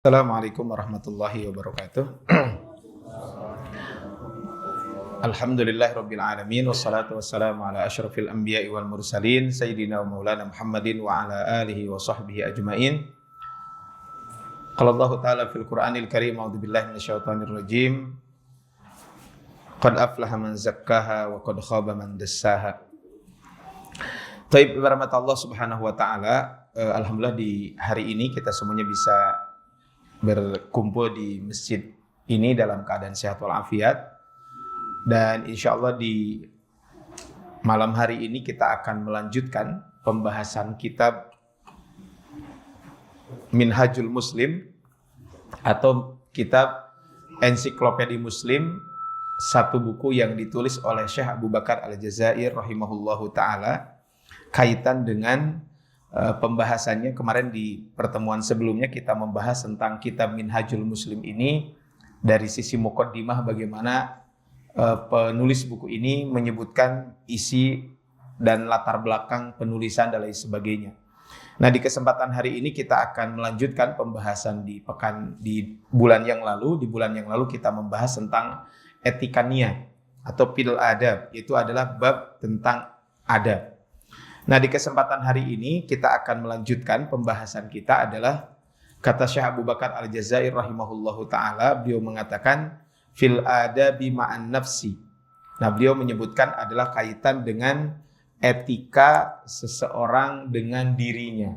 Assalamualaikum warahmatullahi wabarakatuh. Alhamdulillahirabbil alamin wassalatu wassalamu ala asyrafil anbiya'i wal mursalin sayyidina wa maulana Muhammadin wa ala alihi wa sahbihi ajmain. Qala Allah ta'ala fil Qur'anil Karim, a'udzu billahi minasyaitonir rajim. Qad aflaha man zakkaha wa qad khaba man dassaha. Taib, rahmat Allah Subhanahu wa taala, alhamdulillah di hari ini kita semuanya bisa berkumpul di masjid ini dalam keadaan sehat walafiat, dan insya Allah di malam hari ini kita akan melanjutkan pembahasan kitab Minhajul Muslim atau kitab Ensiklopedi Muslim, satu buku yang ditulis oleh Syekh Abu Bakar Al-Jazair rahimahullahu ta'ala, kaitan dengan pembahasannya. Kemarin di pertemuan sebelumnya kita membahas tentang kitab Minhajul Muslim ini dari sisi muqaddimah, bagaimana penulis buku ini menyebutkan isi dan latar belakang penulisan dan lain sebagainya. Nah, di kesempatan hari ini kita akan melanjutkan pembahasan di bulan yang lalu. Di bulan yang lalu kita membahas tentang etika niyah atau fil adab, itu adalah bab tentang adab. Nah, di kesempatan hari ini kita akan melanjutkan pembahasan kita adalah kata Syekh Abu Bakar Al-Jazair rahimahullahu ta'ala, beliau mengatakan fil adabi ma'an nafsi. Nah, beliau menyebutkan adalah kaitan dengan etika seseorang dengan dirinya.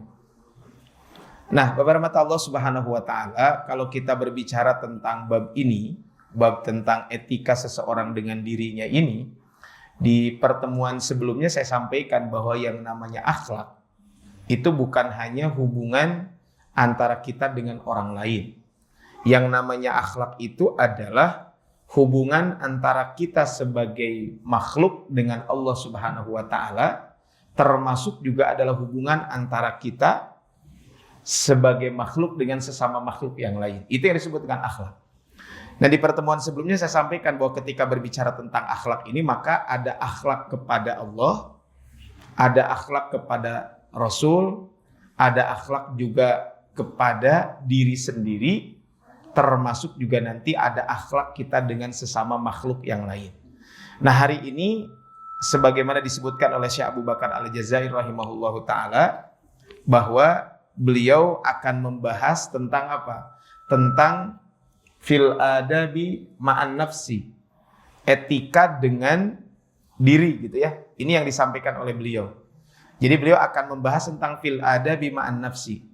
Nah, Bapak rahmat Allah Subhanahu wa ta'ala, kalau kita berbicara tentang bab ini, bab tentang etika seseorang dengan dirinya ini, di pertemuan sebelumnya saya sampaikan bahwa yang namanya akhlak itu bukan hanya hubungan antara kita dengan orang lain. Yang namanya akhlak itu adalah hubungan antara kita sebagai makhluk dengan Allah Subhanahu wa ta'ala, termasuk juga adalah hubungan antara kita sebagai makhluk dengan sesama makhluk yang lain. Itu yang disebut dengan akhlak. Nah, di pertemuan sebelumnya saya sampaikan bahwa ketika berbicara tentang akhlak ini, maka ada akhlak kepada Allah, ada akhlak kepada Rasul, ada akhlak juga kepada diri sendiri, termasuk juga nanti ada akhlak kita dengan sesama makhluk yang lain. Nah, hari ini sebagaimana disebutkan oleh Syekh Abu Bakar Al-Jazair rahimahullahu ta'ala, bahwa beliau akan membahas tentang apa? Tentang fil adabi ma'an nafsi, etika dengan diri, gitu ya. Ini yang disampaikan oleh beliau. Jadi beliau akan membahas tentang fil adabi ma'an nafsi,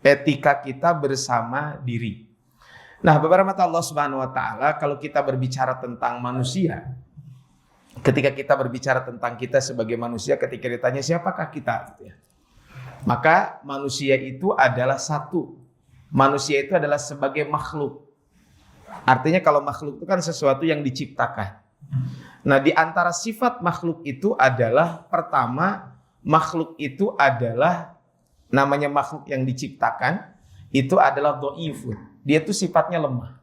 etika kita bersama diri. Nah, Bapak rahmat Allah Subhanahu wa ta'ala, kalau kita berbicara tentang manusia, ketika kita berbicara tentang kita sebagai manusia, ketika ditanya siapakah kita, gitu ya, maka manusia itu adalah satu. Manusia itu adalah sebagai makhluk. Artinya kalau makhluk itu kan sesuatu yang diciptakan. Nah, di antara sifat makhluk itu adalah, pertama, makhluk itu adalah, namanya makhluk yang diciptakan, itu adalah dhaifun. Dia itu sifatnya lemah.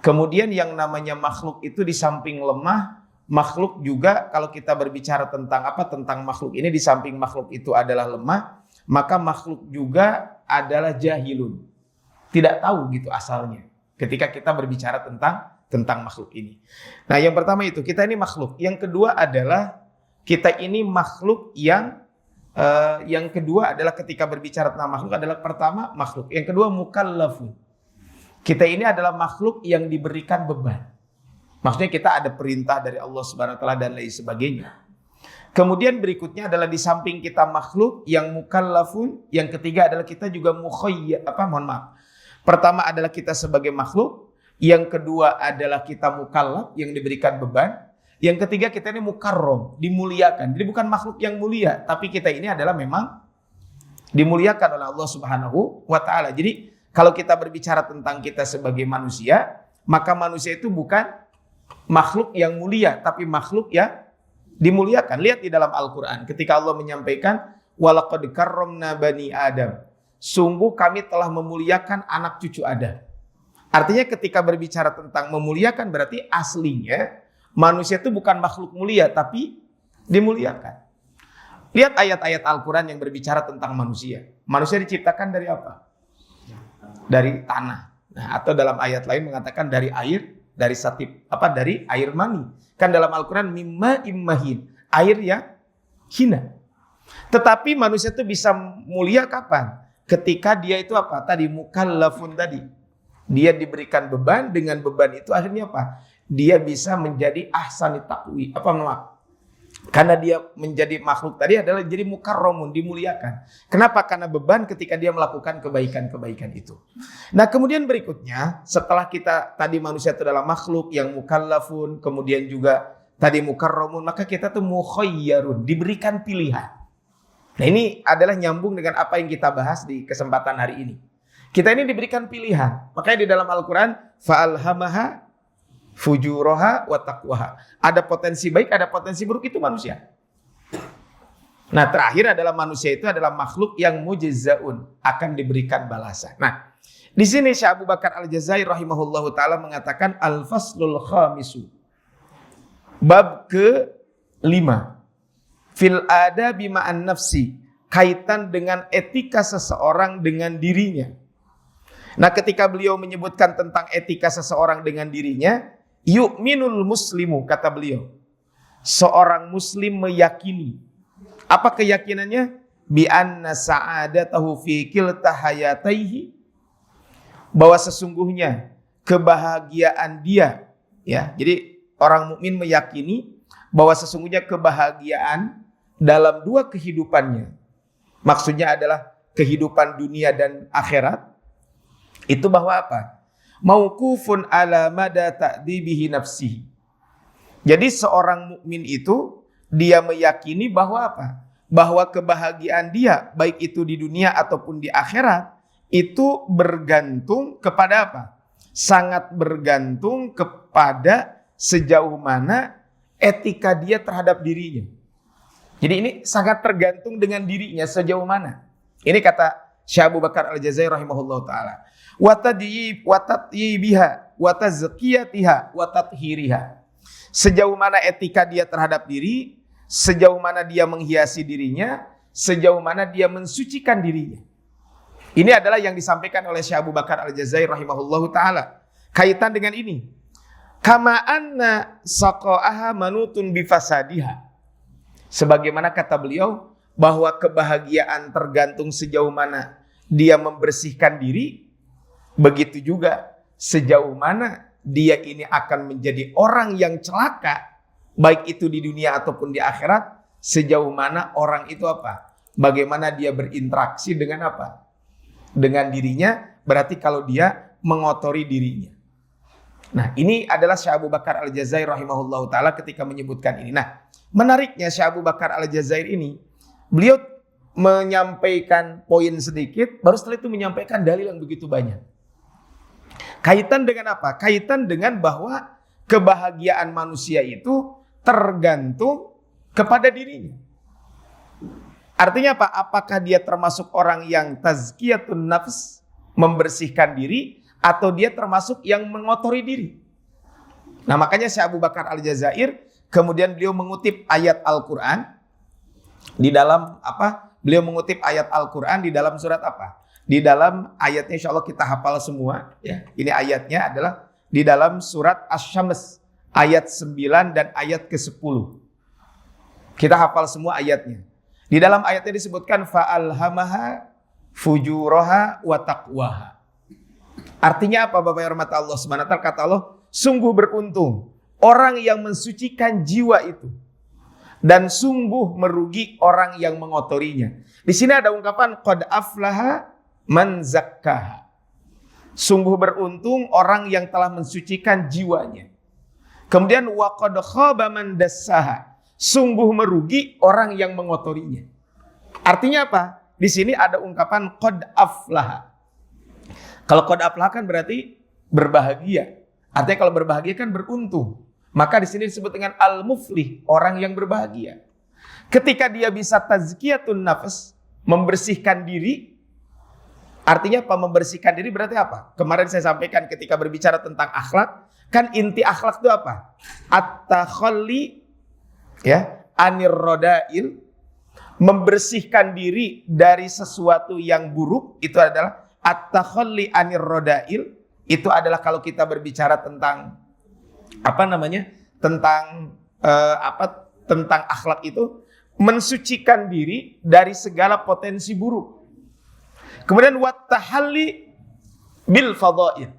Kemudian yang namanya makhluk itu di samping lemah, makhluk juga kalau kita berbicara tentang apa? Tentang makhluk ini, di samping makhluk itu adalah lemah, maka makhluk juga adalah jahilun. Tidak tahu gitu asalnya. Ketika kita berbicara tentang makhluk ini. Nah, yang pertama itu, kita ini makhluk. Yang kedua adalah kita ini makhluk yang kedua adalah ketika berbicara tentang makhluk adalah, pertama makhluk. Yang kedua mukallafun. Kita ini adalah makhluk yang diberikan beban. Maksudnya kita ada perintah dari Allah Subhanahu wa taala dan lain sebagainya. Kemudian berikutnya adalah di samping kita makhluk yang mukallafun, yang ketiga adalah kita juga Pertama adalah kita sebagai makhluk, yang kedua adalah kita mukallaf yang diberikan beban, yang ketiga kita ini mukarrom, dimuliakan. Jadi bukan makhluk yang mulia, tapi kita ini adalah memang dimuliakan oleh Allah Subhanahu wa ta'ala. Jadi kalau kita berbicara tentang kita sebagai manusia, maka manusia itu bukan makhluk yang mulia, tapi makhluk yang dimuliakan. Lihat di dalam Al-Quran ketika Allah menyampaikan walaqad karramna bani Adam, sungguh kami telah memuliakan anak cucu Adam. Artinya ketika berbicara tentang memuliakan, berarti aslinya manusia itu bukan makhluk mulia, tapi dimuliakan. Lihat ayat-ayat Al-Quran yang berbicara tentang manusia. Manusia diciptakan dari apa? dari tanah. Nah, atau dalam ayat lain mengatakan dari air, dari dari air mani. Kan dalam Al-Qur'an mimma immahin, air yang hina. Tetapi manusia itu bisa mulia kapan? Ketika dia itu apa? Tadi mukallafun tadi. Dia diberikan beban, dengan beban itu akhirnya apa? Dia bisa menjadi ahsani taqwi. Karena dia menjadi makhluk tadi adalah jadi mukarramun, dimuliakan. Kenapa? Karena beban ketika dia melakukan kebaikan-kebaikan itu. Nah, kemudian berikutnya, setelah kita tadi manusia itu adalah makhluk yang mukallafun, kemudian juga tadi mukarramun, maka kita tuh mukhayyarun, diberikan pilihan. Nah, ini adalah nyambung dengan apa yang kita bahas di kesempatan hari ini. Kita ini diberikan pilihan. Makanya di dalam Al-Quran, fa'alhamaha fujuraha wa taqwaha. Ada potensi baik, ada potensi buruk, itu manusia. Nah, terakhir adalah manusia itu adalah makhluk yang mujizzaun, akan diberikan balasan. Nah, di sini Syekh Abu Bakar Al-Jazair rahimahullahu taala mengatakan al-faslul khamisu. Bab ke-5. Fil adabi ma'an nafsi, kaitan dengan etika seseorang dengan dirinya. Nah, ketika beliau menyebutkan tentang etika seseorang dengan dirinya, yu'minul muslimu, kata beliau, seorang muslim meyakini. Apa keyakinannya? Bi anna sa'adatahu fi kilta hayataihi, bahwa sesungguhnya kebahagiaan dia, ya. Jadi orang mukmin meyakini bahwa sesungguhnya kebahagiaan dalam dua kehidupannya, maksudnya adalah kehidupan dunia dan akhirat, itu bahwa apa? Mauqufun ala mada ta'dibihi nafsihi. Jadi seorang mukmin itu dia meyakini bahwa apa? Bahwa kebahagiaan dia baik itu di dunia ataupun di akhirat itu bergantung kepada apa? Sangat bergantung kepada sejauh mana etika dia terhadap dirinya. Jadi ini sangat tergantung dengan dirinya sejauh mana. Ini kata Syekh Abu Bakar Al-Jazair rahimahullahu taala. Wa tatyibiha wa tazkiyatiha wa tathhiriha. Sejauh mana etika dia terhadap diri, sejauh mana dia menghiasi dirinya, sejauh mana dia mensucikan dirinya. Ini adalah yang disampaikan oleh Syekh Abu Bakar Al-Jazair rahimahullahu taala. Kaitan dengan ini. Kama anna saqa'aha manutun bifasadiha. Sebagaimana kata beliau bahwa kebahagiaan tergantung sejauh mana dia membersihkan diri, begitu juga sejauh mana dia ini akan menjadi orang yang celaka, baik itu di dunia ataupun di akhirat, sejauh mana orang itu apa? Bagaimana dia berinteraksi dengan apa? Dengan dirinya, berarti kalau dia mengotori dirinya. Nah, ini adalah Syekh Abu Bakar Al-Jazair rahimahullahu taala ketika menyebutkan ini. Nah, menariknya Syekh Abu Bakar Al-Jazair ini, beliau menyampaikan poin sedikit, baru setelah itu menyampaikan dalil yang begitu banyak. Kaitan dengan apa? Kaitan dengan bahwa kebahagiaan manusia itu tergantung kepada dirinya. Artinya apa? Apakah dia termasuk orang yang tazkiyatun nafs, membersihkan diri, atau dia termasuk yang mengotori diri? Nah, makanya Syekh Abu Bakar Al-Jazair kemudian beliau mengutip ayat Al-Quran di dalam apa? Beliau mengutip ayat Al-Quran di dalam surat apa? Di dalam ayatnya insya Allah kita hafal semua. Ya. Ini ayatnya adalah di dalam surat Asy-Syams ayat 9 dan ayat ke-10. Kita hafal semua ayatnya. Di dalam ayatnya disebutkan fa'alhamaha fujuraha wa taqwaha. Artinya apa Bapak yang rahmat Allah Subhanahu wa taala? Kata Allah, sungguh beruntung orang yang mensucikan jiwa itu, dan sungguh merugi orang yang mengotorinya. Di sini ada ungkapan qad aflaha man zakkaha. Sungguh beruntung orang yang telah mensucikan jiwanya. Kemudian wa qad khaba man dassaha. Sungguh merugi orang yang mengotorinya. Artinya apa? Di sini ada ungkapan qad aflaha. Kalau qad aflaha kan berarti berbahagia. Artinya kalau berbahagia kan beruntung. Maka di sini disebut dengan al-muflih, orang yang berbahagia. Ketika dia bisa tazkiyatun nafs, membersihkan diri. Artinya apa? Membersihkan diri berarti apa? Kemarin saya sampaikan ketika berbicara tentang akhlak, kan inti akhlak itu apa? At-takhalli, ya, anir rodail, membersihkan diri dari sesuatu yang buruk, itu adalah At-takhalli anir rodail itu adalah kalau kita berbicara tentang tentang tentang akhlak itu mensucikan diri dari segala potensi buruk. Kemudian wat-tahalli bil fadhail,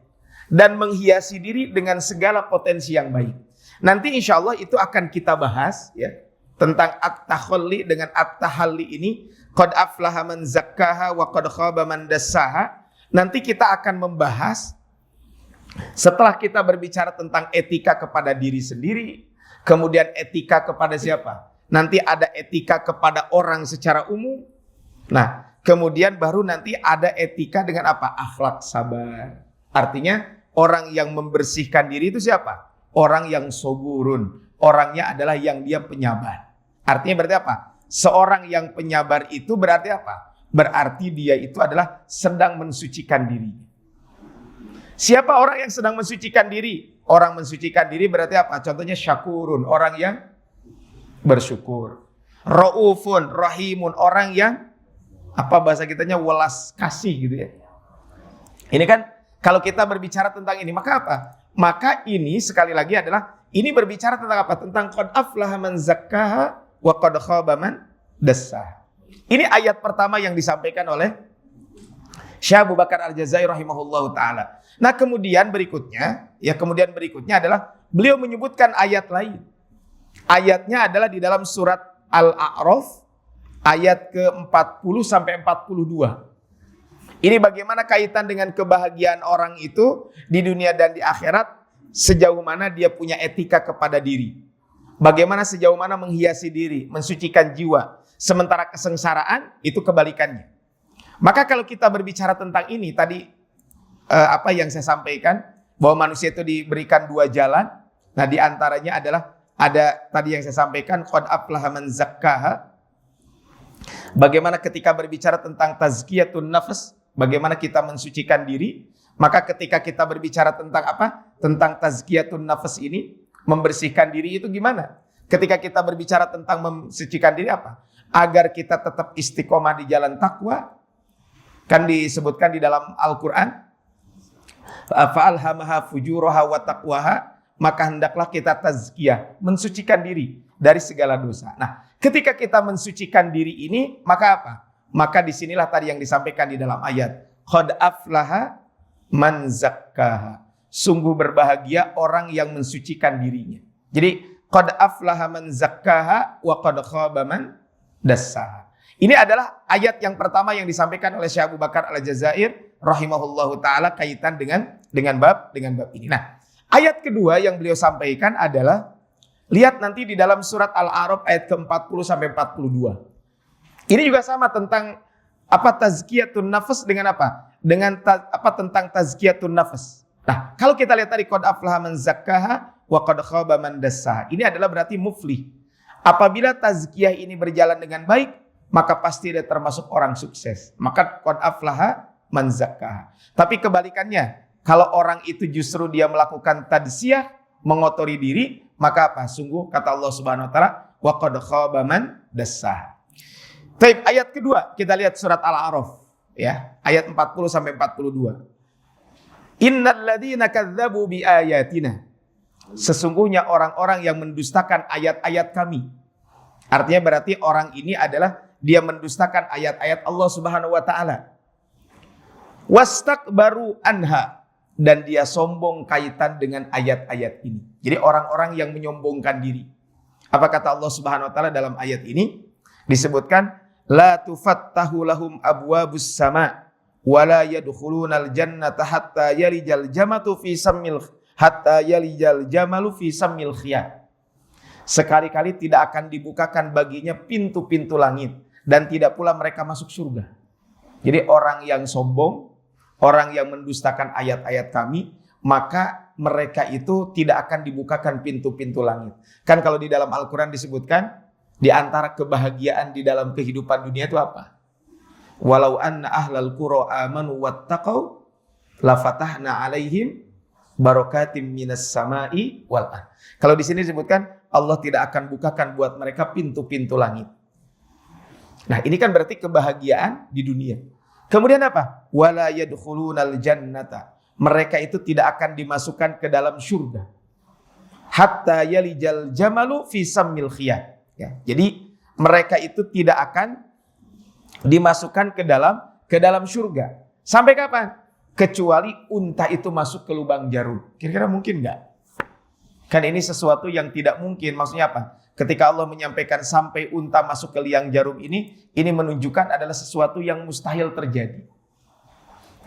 dan menghiasi diri dengan segala potensi yang baik. Nanti insya Allah itu akan kita bahas ya, tentang at-takhalli dengan at-tahalli ini. Qad aflaha man zakkaha wa qad khaba man dassaha. Nanti kita akan membahas setelah kita berbicara tentang etika kepada diri sendiri, kemudian etika kepada siapa? Nanti ada etika kepada orang secara umum. Nah, kemudian baru nanti ada etika dengan apa? Akhlak sabar. Artinya orang yang membersihkan diri itu siapa? Orang yang soburun. Orangnya adalah yang dia penyabar. Artinya berarti apa? Seorang yang penyabar itu berarti apa? Berarti dia itu adalah sedang mensucikan diri. Siapa orang yang sedang mensucikan diri? Orang mensucikan diri berarti apa? Contohnya syakurun, orang yang bersyukur. Raufun, rahimun, orang yang bahasa kitanya welas kasih gitu ya. Ini kan kalau kita berbicara tentang ini, maka apa? Maka ini sekali lagi adalah ini berbicara tentang apa? Tentang qad aflaha man zakkaha wa qad khaba man dassaha. Ini ayat pertama yang disampaikan oleh Syekh Abu Bakar Al-Jazair rahimahullahu taala. Nah, kemudian berikutnya adalah beliau menyebutkan ayat lain. Ayatnya adalah di dalam surat Al-A'raf ayat ke-40 sampai 42. Ini bagaimana kaitan dengan kebahagiaan orang itu di dunia dan di akhirat, sejauh mana dia punya etika kepada diri. Bagaimana sejauh mana menghiasi diri, mensucikan jiwa. Sementara kesengsaraan itu kebalikannya. Maka kalau kita berbicara tentang ini tadi apa yang saya sampaikan, bahwa manusia itu diberikan dua jalan. Nah, di antaranya adalah ada tadi yang saya sampaikan qad aflaha man zakkaha. Bagaimana ketika berbicara tentang tazkiyatun nafs, bagaimana kita mensucikan diri. Maka ketika kita berbicara tentang apa? Tentang tazkiyatun nafs ini, membersihkan diri itu gimana? Ketika kita berbicara tentang mensucikan diri apa? Agar kita tetap istiqomah di jalan takwa. Kan disebutkan di dalam Al-Quran, fa'alhamaha fujuraha wa taqwaha, maka hendaklah kita tazkiyah, mensucikan diri dari segala dosa. Nah, ketika kita mensucikan diri ini, maka apa? Maka disinilah tadi yang disampaikan di dalam ayat, qad aflaha man zakkaha. Sungguh berbahagia orang yang mensucikan dirinya. Jadi qad aflaha man zakkaha wa qad khaba man dassaha. Ini adalah ayat yang pertama yang disampaikan oleh Syekh Abu Bakar Al-Jazair rahimahullahu taala kaitan dengan bab ini. Nah, ayat kedua yang beliau sampaikan adalah lihat nanti di dalam surat Al-A'raf ayat ke-40 sampai 42. Ini juga sama tentang tazkiyatun nafs dengan apa? Dengan tentang tazkiyatun nafs. Nah, kalau kita lihat tadi qad aflaha man zakkaha wa qad khaba man dassaha. Ini adalah berarti muflih. Apabila tazkiyah ini berjalan dengan baik, maka pasti dia termasuk orang sukses. Maka qad aflaha man zakkaha. Tapi kebalikannya, kalau orang itu justru dia melakukan tadzkiyah, mengotori diri, maka apa? Sungguh kata Allah Subhanahu wa taala, wa qad khaba man dassaha. Baik, ayat kedua kita lihat surat Al-A'raf ya, ayat 40 sampai 42. Innal ladzina kadzdzabu bi ayatina. Sesungguhnya orang-orang yang mendustakan ayat-ayat kami. Artinya berarti orang ini adalah dia mendustakan ayat-ayat Allah Subhanahu wa taala. Wastakbaru anha, dan dia sombong kaitan dengan ayat-ayat ini. Jadi orang-orang yang menyombongkan diri. Apa kata Allah Subhanahu wa taala dalam ayat ini? Disebutkan la tufattahu lahum abwabus sama wa la yadkhulunal jannata hatta yalijal jamatu fi sammil jamalu fi sammil khiyat. Sekali-kali tidak akan dibukakan baginya pintu-pintu langit dan tidak pula mereka masuk surga. Jadi orang yang sombong, orang yang mendustakan ayat-ayat kami, maka mereka itu tidak akan dibukakan pintu-pintu langit. Kan kalau di dalam Al-Quran disebutkan, di antara kebahagiaan di dalam kehidupan dunia itu apa? Walau anna ahlal qura amanu wattaqau lafatahna alaihim barakatim minas sama'i wal ard. Kalau di sini disebutkan Allah tidak akan bukakan buat mereka pintu-pintu langit. Nah, ini kan berarti kebahagiaan di dunia. Kemudian apa? Wala yadkhulunal jannata. Mereka itu tidak akan dimasukkan ke dalam surga. Hatta yalijal jamalu fi sammil khiyat. Ya, jadi mereka itu tidak akan dimasukkan ke dalam surga. Sampai kapan? Kecuali unta itu masuk ke lubang jarum. Kira-kira mungkin nggak? Kan ini sesuatu yang tidak mungkin. Maksudnya apa? Ketika Allah menyampaikan sampai unta masuk ke liang jarum ini menunjukkan adalah sesuatu yang mustahil terjadi.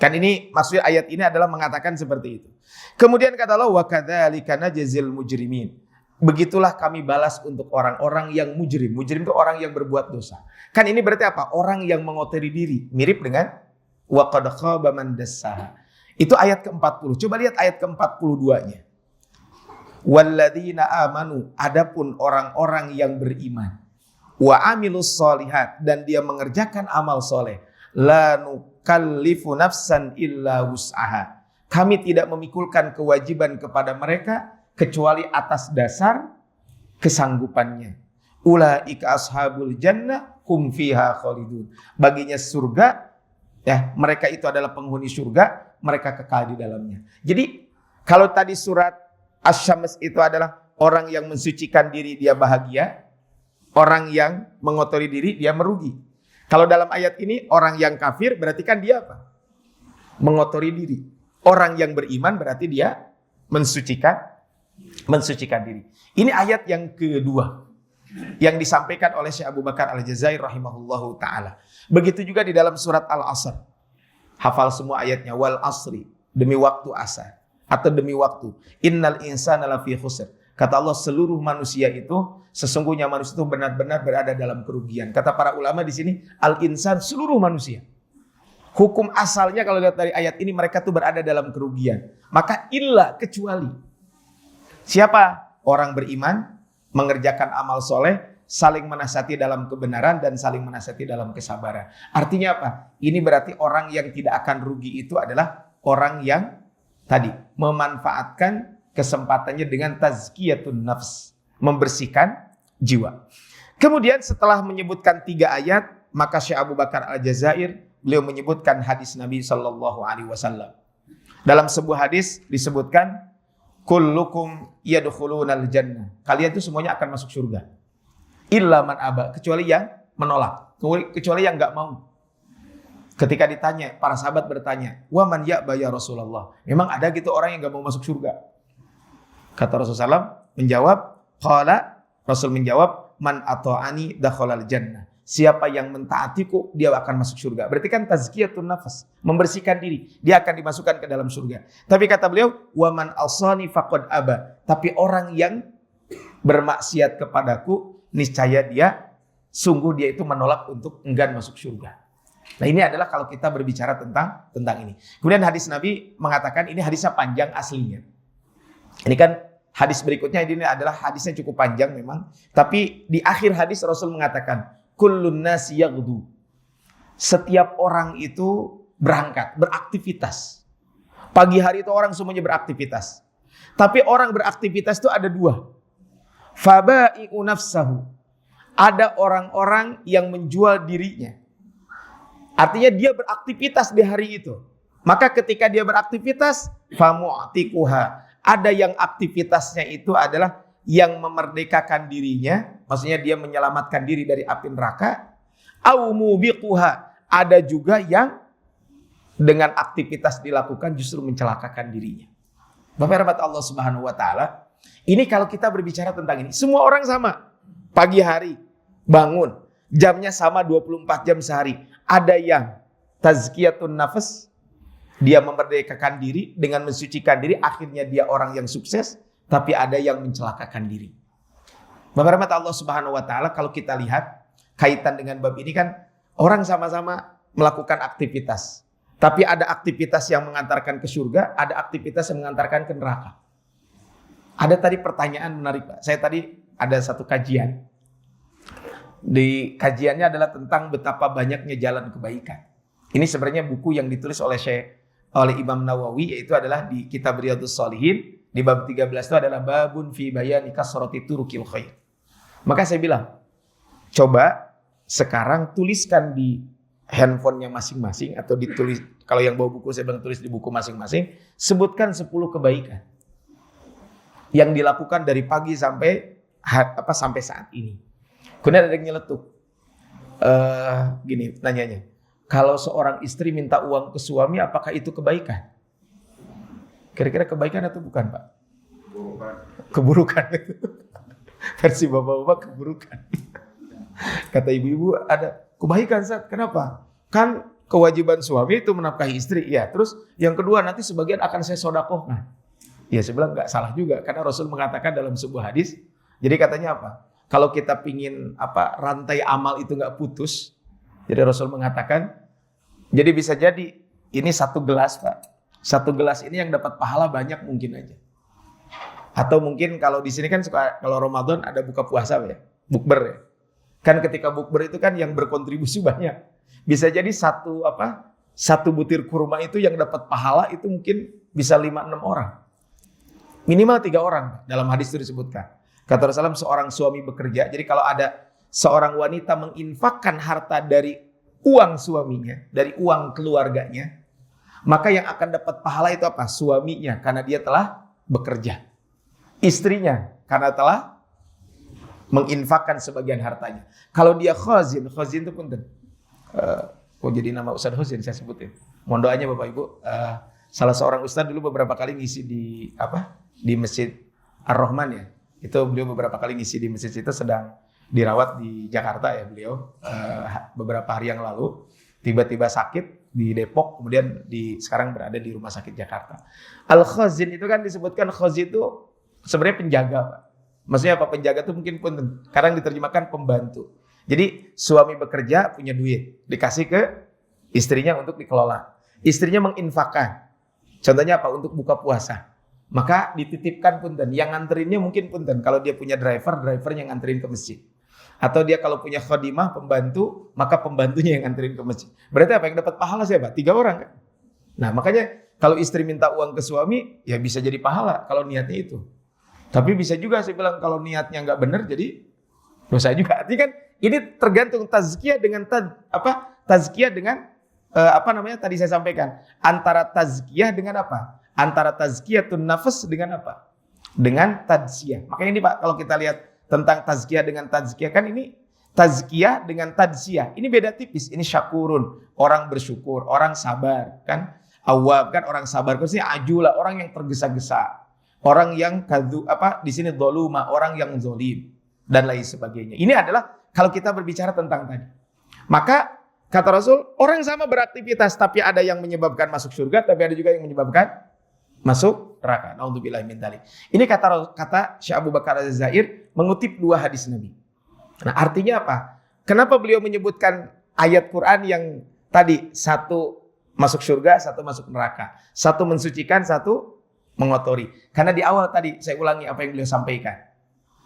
Kan ini maksudnya ayat ini adalah mengatakan seperti itu. Kemudian kata Allah, wa kadzalika najzil mujrimin. Begitulah kami balas untuk orang-orang yang mujrim. Mujrim itu orang yang berbuat dosa. Kan ini berarti apa? Orang yang mengotori diri. Mirip dengan wa qad khaba man dassaha. Itu ayat ke-40. Coba lihat ayat ke-42-nya. Walladzina amanu, adapun orang-orang yang beriman, wa amilus solihat, dan dia mengerjakan amal soleh, la nukallifu nafsan illa wus'aha. Kami tidak memikulkan kewajiban kepada mereka kecuali atas dasar kesanggupannya. Ulaika ashabul jannah hum fiha khalidun. Baginya surga, ya, mereka itu adalah penghuni surga, mereka kekal di dalamnya. Jadi kalau tadi surat Asy-Syams itu adalah orang yang mensucikan diri dia bahagia, orang yang mengotori diri dia merugi. Kalau dalam ayat ini orang yang kafir berarti kan dia apa? Mengotori diri. Orang yang beriman berarti dia mensucikan diri. Ini ayat yang kedua yang disampaikan oleh Syekh Abu Bakar Al-Jazair rahimahullahu taala. Begitu juga di dalam surat Al-Asr. Hafal semua ayatnya, wal asri, demi waktu asar atau demi waktu. Innal insana lafi khusr. Kata Allah, seluruh manusia itu, sesungguhnya manusia itu benar-benar berada dalam kerugian. Kata para ulama di sini, al-insan, seluruh manusia. Hukum asalnya kalau lihat dari ayat ini, mereka tuh berada dalam kerugian. Maka illa, kecuali. Siapa? Orang beriman, mengerjakan amal soleh, saling menasihati dalam kebenaran dan saling menasihati dalam kesabaran. Artinya apa? Ini berarti orang yang tidak akan rugi itu adalah orang yang tadi memanfaatkan kesempatannya dengan tazkiyatun nafs, membersihkan jiwa. Kemudian setelah menyebutkan 3 ayat, maka Syekh Abu Bakar Al-Jazair beliau menyebutkan hadis Nabi sallallahu alaihi wasallam. Dalam sebuah hadis disebutkan, kullukum yadkhulunal jannah. Kalian itu semuanya akan masuk surga. Illa man aba, kecuali yang menolak, kecuali yang enggak mau. Ketika ditanya, para sahabat bertanya, wa man ya'ba ya Rasulullah? Memang ada gitu orang yang enggak mau masuk surga? Kata Rasulullah menjawab, Rasul menjawab, man ata'ani dakhalal jannah. Siapa yang mentaatiku, dia akan masuk surga. Berarti kan tazkiyatun nafas, membersihkan diri, dia akan dimasukkan ke dalam surga. Tapi kata beliau, wa man asani faqad aba. Tapi orang yang bermaksiat kepadaku, niscaya dia itu menolak untuk enggan masuk surga. Nah, ini adalah kalau kita berbicara tentang ini. Kemudian hadis Nabi mengatakan, ini hadisnya panjang aslinya. Ini kan hadis berikutnya, ini adalah hadisnya cukup panjang memang. Tapi di akhir hadis Rasul mengatakan, kullun nasi yaghdu. Setiap orang itu berangkat, beraktivitas. Pagi hari itu orang semuanya beraktivitas. Tapi orang beraktivitas itu ada 2. Faba'i'u nafsahu. Ada orang-orang yang menjual dirinya. Artinya dia beraktivitas di hari itu. Maka ketika dia beraktivitas, famu'tikuha. Ada yang aktivitasnya itu adalah yang memerdekakan dirinya, maksudnya dia menyelamatkan diri dari api neraka. Au mubiquha. Ada juga yang dengan aktivitas dilakukan justru mencelakakan dirinya. Bapak rahmat Allah Subhanahu wa taala. Ini kalau kita berbicara tentang ini, semua orang sama. Pagi hari bangun, jamnya sama 24 jam sehari. Ada yang tazkiyatun nafas, dia memerdekakan diri dengan mensucikan diri, akhirnya dia orang yang sukses. Tapi ada yang mencelakakan diri. Bapak rahmat Allah Subhanahu wa taala, kalau kita lihat kaitan dengan bab ini kan orang sama-sama melakukan aktivitas. Tapi ada aktivitas yang mengantarkan ke surga, ada aktivitas yang mengantarkan ke neraka. Ada tadi pertanyaan menarik, Pak. Saya tadi ada satu kajian. Di kajiannya adalah tentang betapa banyaknya jalan kebaikan. Ini sebenarnya buku yang ditulis oleh Imam Nawawi, yaitu adalah di kitab Riyadhus Shalihin. Di bab 13 itu adalah babun fi bayani kasrati turukil khair. Maka saya bilang, coba sekarang tuliskan di handphonenya masing-masing atau ditulis, kalau yang bawa buku saya bilang tulis di buku masing-masing, sebutkan 10 kebaikan yang dilakukan dari pagi sampai saat ini. Kemudian ada yang nyeletuk. Gini nanyanya. Kalau seorang istri minta uang ke suami, apakah itu kebaikan? Kira-kira kebaikan atau bukan, Pak? Keburukan. Versi bapak-bapak keburukan. Kata ibu-ibu ada kebaikan, Ustaz. Kenapa? Kan kewajiban suami itu menafkahi istri. Ya, terus yang kedua nanti sebagian akan saya sodakohkan. Ya, saya bilang nggak salah juga karena Rasul mengatakan dalam sebuah hadis. Jadi katanya apa? Kalau kita pingin rantai amal itu nggak putus. Jadi Rasul mengatakan, jadi bisa jadi ini 1 gelas, Pak. 1 gelas ini yang dapat pahala banyak mungkin aja. Atau mungkin kalau di sini kan suka kalau Ramadan ada buka puasa ya, bukber ya. Kan ketika bukber itu kan yang berkontribusi banyak. Bisa jadi satu butir kurma itu yang dapat pahala itu mungkin bisa 5-6 orang. Minimal 3 orang dalam hadis itu disebutkan. Kata Rasulullah, seorang suami bekerja. Jadi kalau ada seorang wanita menginfakkan harta dari uang suaminya, dari uang keluarganya, maka yang akan dapat pahala itu apa? Suaminya, karena dia telah bekerja. Istrinya, karena telah menginfakkan sebagian hartanya. Kalau dia khazin itu punten. Kok jadi nama Ustadz Khazin saya sebutin. Mohon doanya Bapak Ibu. Salah seorang Ustadz dulu beberapa kali ngisi di Masjid Ar-Rahman ya. Itu beliau beberapa kali ngisi di masjid itu, sedang dirawat di Jakarta ya beliau beberapa hari yang lalu, tiba-tiba sakit di Depok, kemudian sekarang berada di rumah sakit Jakarta. Al-Khazin itu kan disebutkan, khazin itu sebenarnya penjaga, Pak. Maksudnya apa? Penjaga itu mungkin pun kadang diterjemahkan pembantu. Jadi suami bekerja punya duit, dikasih ke istrinya untuk dikelola. Istrinya menginfakkan. Contohnya apa? Untuk buka puasa. Maka dititipkan punten, yang nganterinnya mungkin punten. Kalau dia punya drivernya yang nganterin ke masjid. Atau dia kalau punya khodimah, pembantu, maka pembantunya yang nganterin ke masjid. Berarti apa yang dapat pahala siapa? 3 orang kan? Nah makanya kalau istri minta uang ke suami, ya bisa jadi pahala kalau niatnya itu. Tapi bisa juga saya bilang kalau niatnya nggak benar jadi dosa juga. Artinya kan ini tergantung tazkiyah dengan tazkiyah dengan tadi saya sampaikan. Antara tazkiyah dengan apa? Antara tazkiyatun nafas dengan apa? Dengan tadzkiyah. Makanya ini Pak, kalau kita lihat tentang tazkiyah dengan tadzkiyah, kan ini tazkiyah dengan tadzkiyah. Ini beda tipis. Ini syakurun, orang bersyukur, orang sabar, kan? Awwab, kan orang sabar. Maksudnya ajula, orang yang tergesa-gesa. Orang yang di sini dzaluma, orang yang zalim dan lain sebagainya. Ini adalah kalau kita berbicara tentang tadi. Maka kata Rasul, orang sama beraktivitas tapi ada yang menyebabkan masuk surga, tapi ada juga yang menyebabkan masuk neraka. Naudzubillah min dzalik. Ini kata Syekh Abu Bakar Az-Zair mengutip 2 hadis Nabi. Nah, artinya apa? Kenapa beliau menyebutkan ayat Quran yang tadi, 1 masuk surga, 1 masuk neraka, 1 mensucikan, 1 mengotori? Karena di awal tadi saya ulangi apa yang beliau sampaikan.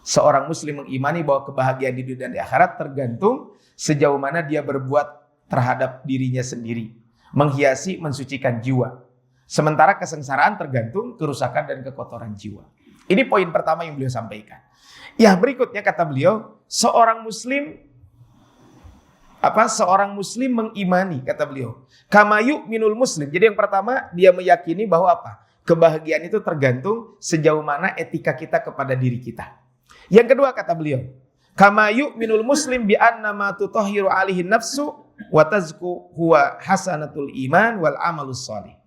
Seorang muslim mengimani bahwa kebahagiaan di dunia dan di akhirat tergantung sejauh mana dia berbuat terhadap dirinya sendiri, menghiasi, mensucikan jiwa. Sementara kesengsaraan tergantung kerusakan dan kekotoran jiwa. Ini poin pertama yang beliau sampaikan. Ya, berikutnya kata beliau, seorang muslim mengimani, kata beliau, kama yu'minul muslim. Jadi yang pertama dia meyakini bahwa apa? Kebahagiaan itu tergantung sejauh mana etika kita kepada diri kita. Yang kedua kata beliau, kama yu'minul muslim bi anna ma tutahhiru alihi nafsu wa tazku huwa hasanatul iman wal amalus shalih.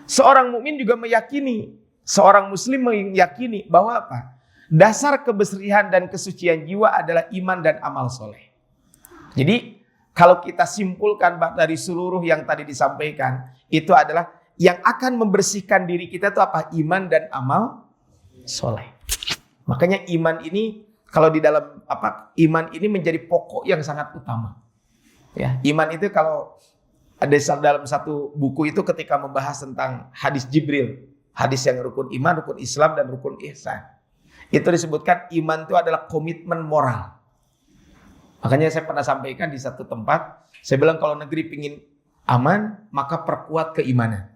Seorang mukmin juga meyakini, seorang muslim meyakini bahwa apa? Dasar kebersihan dan kesucian jiwa adalah iman dan amal soleh. Jadi kalau kita simpulkan dari seluruh yang tadi disampaikan, itu adalah yang akan membersihkan diri kita itu apa? Iman dan amal soleh. Makanya iman ini kalau di dalam iman ini menjadi pokok yang sangat utama. Ya, iman itu kalau ada dalam satu buku itu ketika membahas tentang hadis Jibril, hadis yang rukun iman, rukun Islam, dan rukun ihsan. Itu disebutkan iman itu adalah komitmen moral. Makanya saya pernah sampaikan di satu tempat, saya bilang kalau negeri pingin aman, maka perkuat keimanan.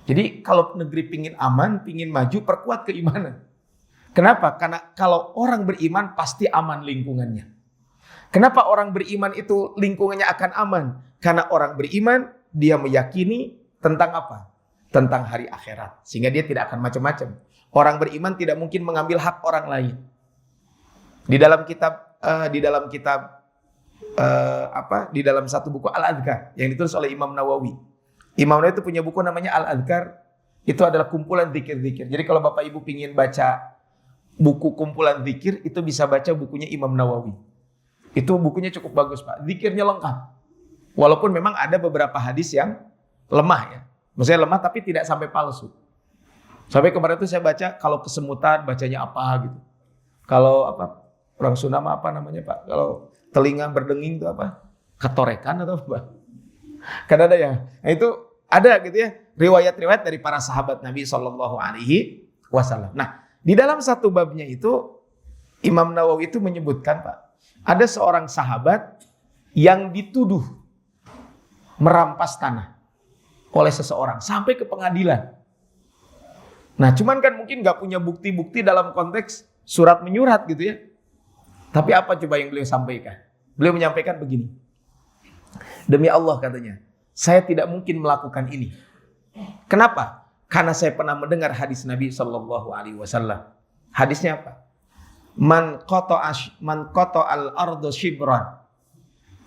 Jadi kalau negeri pingin aman, pingin maju, perkuat keimanan. Kenapa? Karena kalau orang beriman pasti aman lingkungannya. Kenapa orang beriman itu lingkungannya akan aman? Karena orang beriman dia meyakini tentang apa? Tentang hari akhirat. Sehingga dia tidak akan macam-macam. Orang beriman tidak mungkin mengambil hak orang lain. Di dalam satu buku Al-Adhkar yang ditulis oleh Imam Nawawi. Imam Nawawi itu punya buku namanya Al-Adhkar. Itu adalah kumpulan zikir-zikir. Jadi kalau Bapak Ibu ingin baca buku kumpulan zikir, itu bisa baca bukunya Imam Nawawi. Itu bukunya cukup bagus, Pak. Zikirnya lengkap. Walaupun memang ada beberapa hadis yang lemah ya. Maksudnya lemah tapi tidak sampai palsu. Sampai kemarin itu saya baca kalau kesemutan bacanya apa gitu. Kalau apa? Orang Sunda apa namanya, Pak? Kalau telinga berdenging itu apa? Ketorekan atau apa? Kan ada ya. Nah, itu ada gitu ya. Riwayat-riwayat dari para sahabat Nabi SAW. Nah, di dalam satu babnya itu Imam Nawawi itu menyebutkan, Pak, ada seorang sahabat yang dituduh merampas tanah oleh seseorang sampai ke pengadilan. Nah, cuman kan mungkin nggak punya bukti-bukti dalam konteks surat menyurat gitu ya. Tapi apa coba yang beliau sampaikan? Beliau menyampaikan begini. Demi Allah katanya, saya tidak mungkin melakukan ini. Kenapa? Karena saya pernah mendengar hadis Nabi SAW. Hadisnya apa? Man qata al-ardu shibran.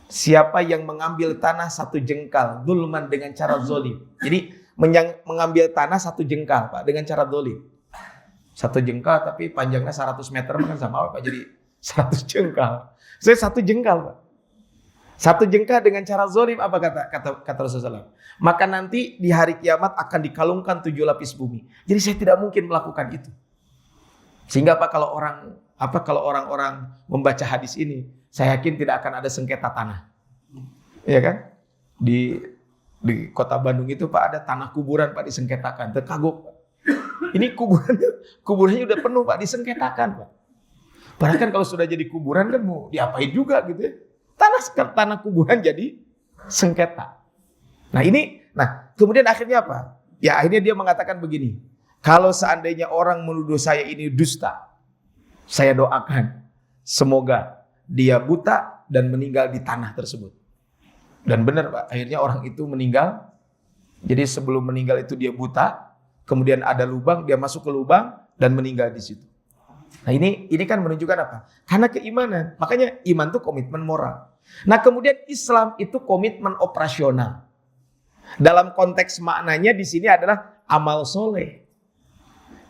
Siapa yang mengambil tanah satu jengkal dulman dengan cara zalim. Jadi mengambil tanah satu jengkal, Pak, dengan cara zalim. Satu jengkal tapi panjangnya 100 meter kan sama Pak, jadi 100 jengkal. Saya satu jengkal, Pak. Satu jengkal dengan cara zalim, apa kata Rasulullah? Maka nanti di hari kiamat akan dikalungkan 7 lapis bumi. Jadi saya tidak mungkin melakukan itu. Sehingga kalau orang-orang membaca hadis ini, saya yakin tidak akan ada sengketa tanah. Iya kan? Di kota Bandung itu, Pak, ada tanah kuburan, Pak, disengketakan. Terkagok, Pak. Ini kuburannya udah penuh, Pak, disengketakan, Pak. Padahal kan kalau sudah jadi kuburan kan mau diapain juga gitu ya. Tanah kuburan jadi sengketa. Nah kemudian akhirnya apa? Ya akhirnya dia mengatakan begini. Kalau seandainya orang menuduh saya ini dusta, saya doakan semoga dia buta dan meninggal di tanah tersebut. Dan benar, Pak, akhirnya orang itu meninggal. Jadi sebelum meninggal itu dia buta, kemudian ada lubang, dia masuk ke lubang dan meninggal di situ. Nah ini kan menunjukkan apa? Karena keimanan. Makanya iman itu komitmen moral. Nah kemudian Islam itu komitmen operasional. Dalam konteks maknanya di sini adalah amal soleh.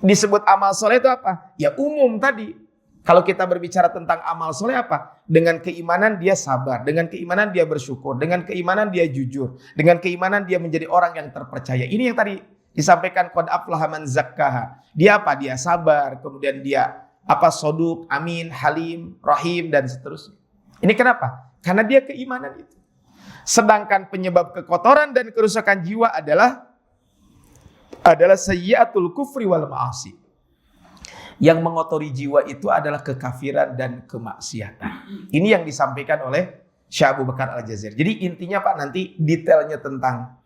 Disebut amal soleh itu apa? Ya umum tadi. Kalau kita berbicara tentang amal soleh apa? Dengan keimanan dia sabar, dengan keimanan dia bersyukur, dengan keimanan dia jujur, dengan keimanan dia menjadi orang yang terpercaya. Ini yang tadi disampaikan qad aflaha man zakkaha. Dia apa? Dia sabar, kemudian dia soduk, amin, halim, rahim, dan seterusnya. Ini kenapa? Karena dia keimanan itu. Sedangkan penyebab kekotoran dan kerusakan jiwa adalah sayyiatul kufri wal ma'asi. Yang mengotori jiwa itu adalah kekafiran dan kemaksiatan. Ini yang disampaikan oleh Syekh Abu Bakar Al-Jazair. Jadi intinya, Pak, nanti detailnya tentang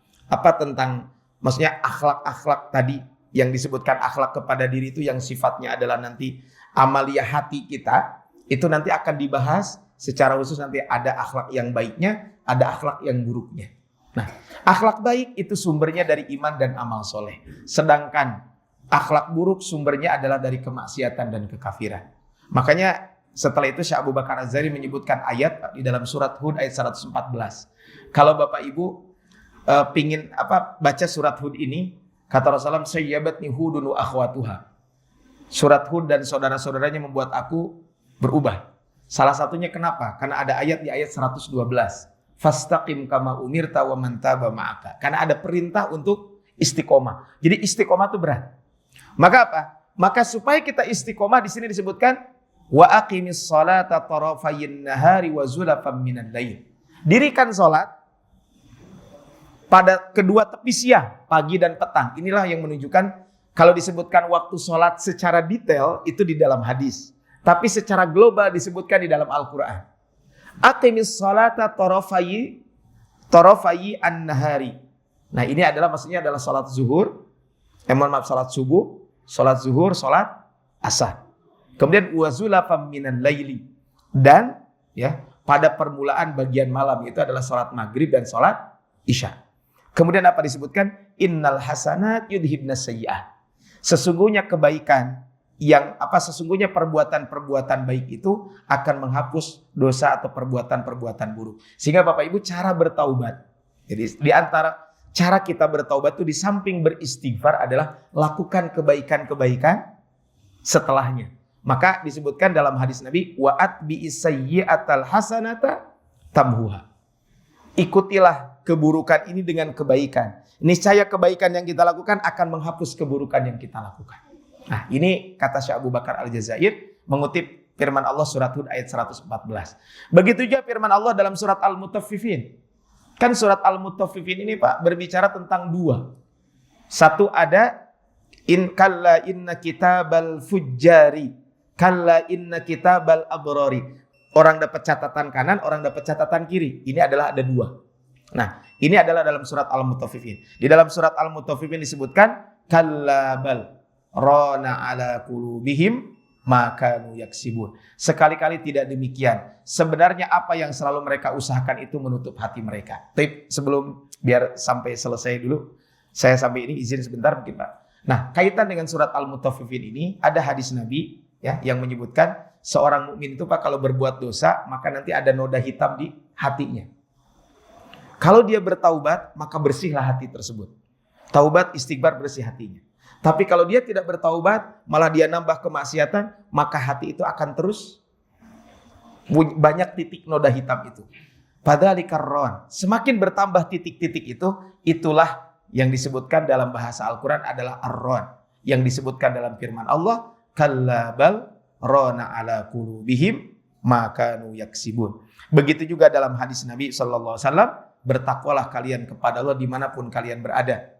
maksudnya akhlak-akhlak tadi yang disebutkan akhlak kepada diri itu yang sifatnya adalah nanti amalia hati kita, itu nanti akan dibahas secara khusus. Nanti ada akhlak yang baiknya, ada akhlak yang buruknya. Nah, akhlak baik itu sumbernya dari iman dan amal soleh. Sedangkan akhlak buruk sumbernya adalah dari kemaksiatan dan kekafiran. Makanya setelah itu Syekh Abu Bakar Az-Zari menyebutkan ayat di dalam surat Hud ayat 114. Kalau Bapak Ibu pingin baca surat Hud ini, kata Rasulullah, sayyabatni hudun wa akhwatuha. Surat Hud dan saudara-saudaranya membuat aku berubah. Salah satunya kenapa? Karena ada ayat di ayat 112. Fastaqim kama umirta wa man taba ma'aka. Karena ada perintah untuk istiqomah. Jadi istiqomah itu berat. Maka apa? Maka supaya kita istiqomah di sini disebutkan wa aqimis sholata tarafayin nahari wa zulafam minal lail. Dirikan salat pada kedua tepi siang, pagi dan petang. Inilah yang menunjukkan kalau disebutkan waktu sholat secara detail itu di dalam hadis. Tapi secara global disebutkan di dalam Al-Quran. Aqimis sholata tarafayi an-nahari. Nah ini maksudnya adalah sholat zuhur. Sholat subuh, sholat zuhur, sholat asar. Kemudian wa zulafam minal laili. Dan pada permulaan bagian malam, itu adalah sholat maghrib dan sholat isya. Kemudian apa disebutkan? Innal hasanat yudhibnas sayyi'at. Sesungguhnya kebaikan sesungguhnya perbuatan-perbuatan baik itu akan menghapus dosa atau perbuatan-perbuatan buruk. Sehingga Bapak Ibu, cara bertaubat. Jadi di antara cara kita bertaubat itu di samping beristighfar adalah lakukan kebaikan-kebaikan setelahnya. Maka disebutkan dalam hadis Nabi, wa'at bi'is sayyi'atal hasanata tamhuha. Ikutilah keburukan ini dengan kebaikan. Niscaya kebaikan yang kita lakukan akan menghapus keburukan yang kita lakukan. Nah, ini kata Syekh Abu Bakar Al-Jazair mengutip firman Allah surat Hud ayat 114. Begitu juga firman Allah dalam surat Al-Mutaffifin. Kan surat Al-Mutaffifin ini Pak berbicara tentang dua. Satu ada kalla inna kitabal fujjari, kalla inna kitabal abrari. Orang dapat catatan kanan, orang dapat catatan kiri. Ini adalah ada dua. Nah, ini adalah dalam surat Al-Mutaffifin. Di dalam surat Al-Mutaffifin disebutkan kalla bal rana ala qulubihim ma kanu yaksibun. Sekali-kali tidak demikian. Sebenarnya apa yang selalu mereka usahakan itu menutup hati mereka. Tapi sebelum biar sampai selesai dulu, saya sampai ini izin sebentar mungkin Pak. Nah, kaitan dengan surat Al-Mutaffifin ini ada hadis Nabi ya yang menyebutkan seorang mukmin itu Pak kalau berbuat dosa maka nanti ada noda hitam di hatinya. Kalau dia bertaubat maka bersihlah hati tersebut. Taubat istighfar bersih hatinya. Tapi kalau dia tidak bertaubat, malah dia nambah kemaksiatan, maka hati itu akan terus banyak titik noda hitam itu. Padahal karron, semakin bertambah titik-titik itu, itulah yang disebutkan dalam bahasa Al-Quran adalah ar-ron. Yang disebutkan dalam firman Allah, kalla bal rona ala qulubihim ma kanu yaksibun. Begitu juga dalam hadis Nabi SAW, bertakwalah kalian kepada Allah dimanapun kalian berada.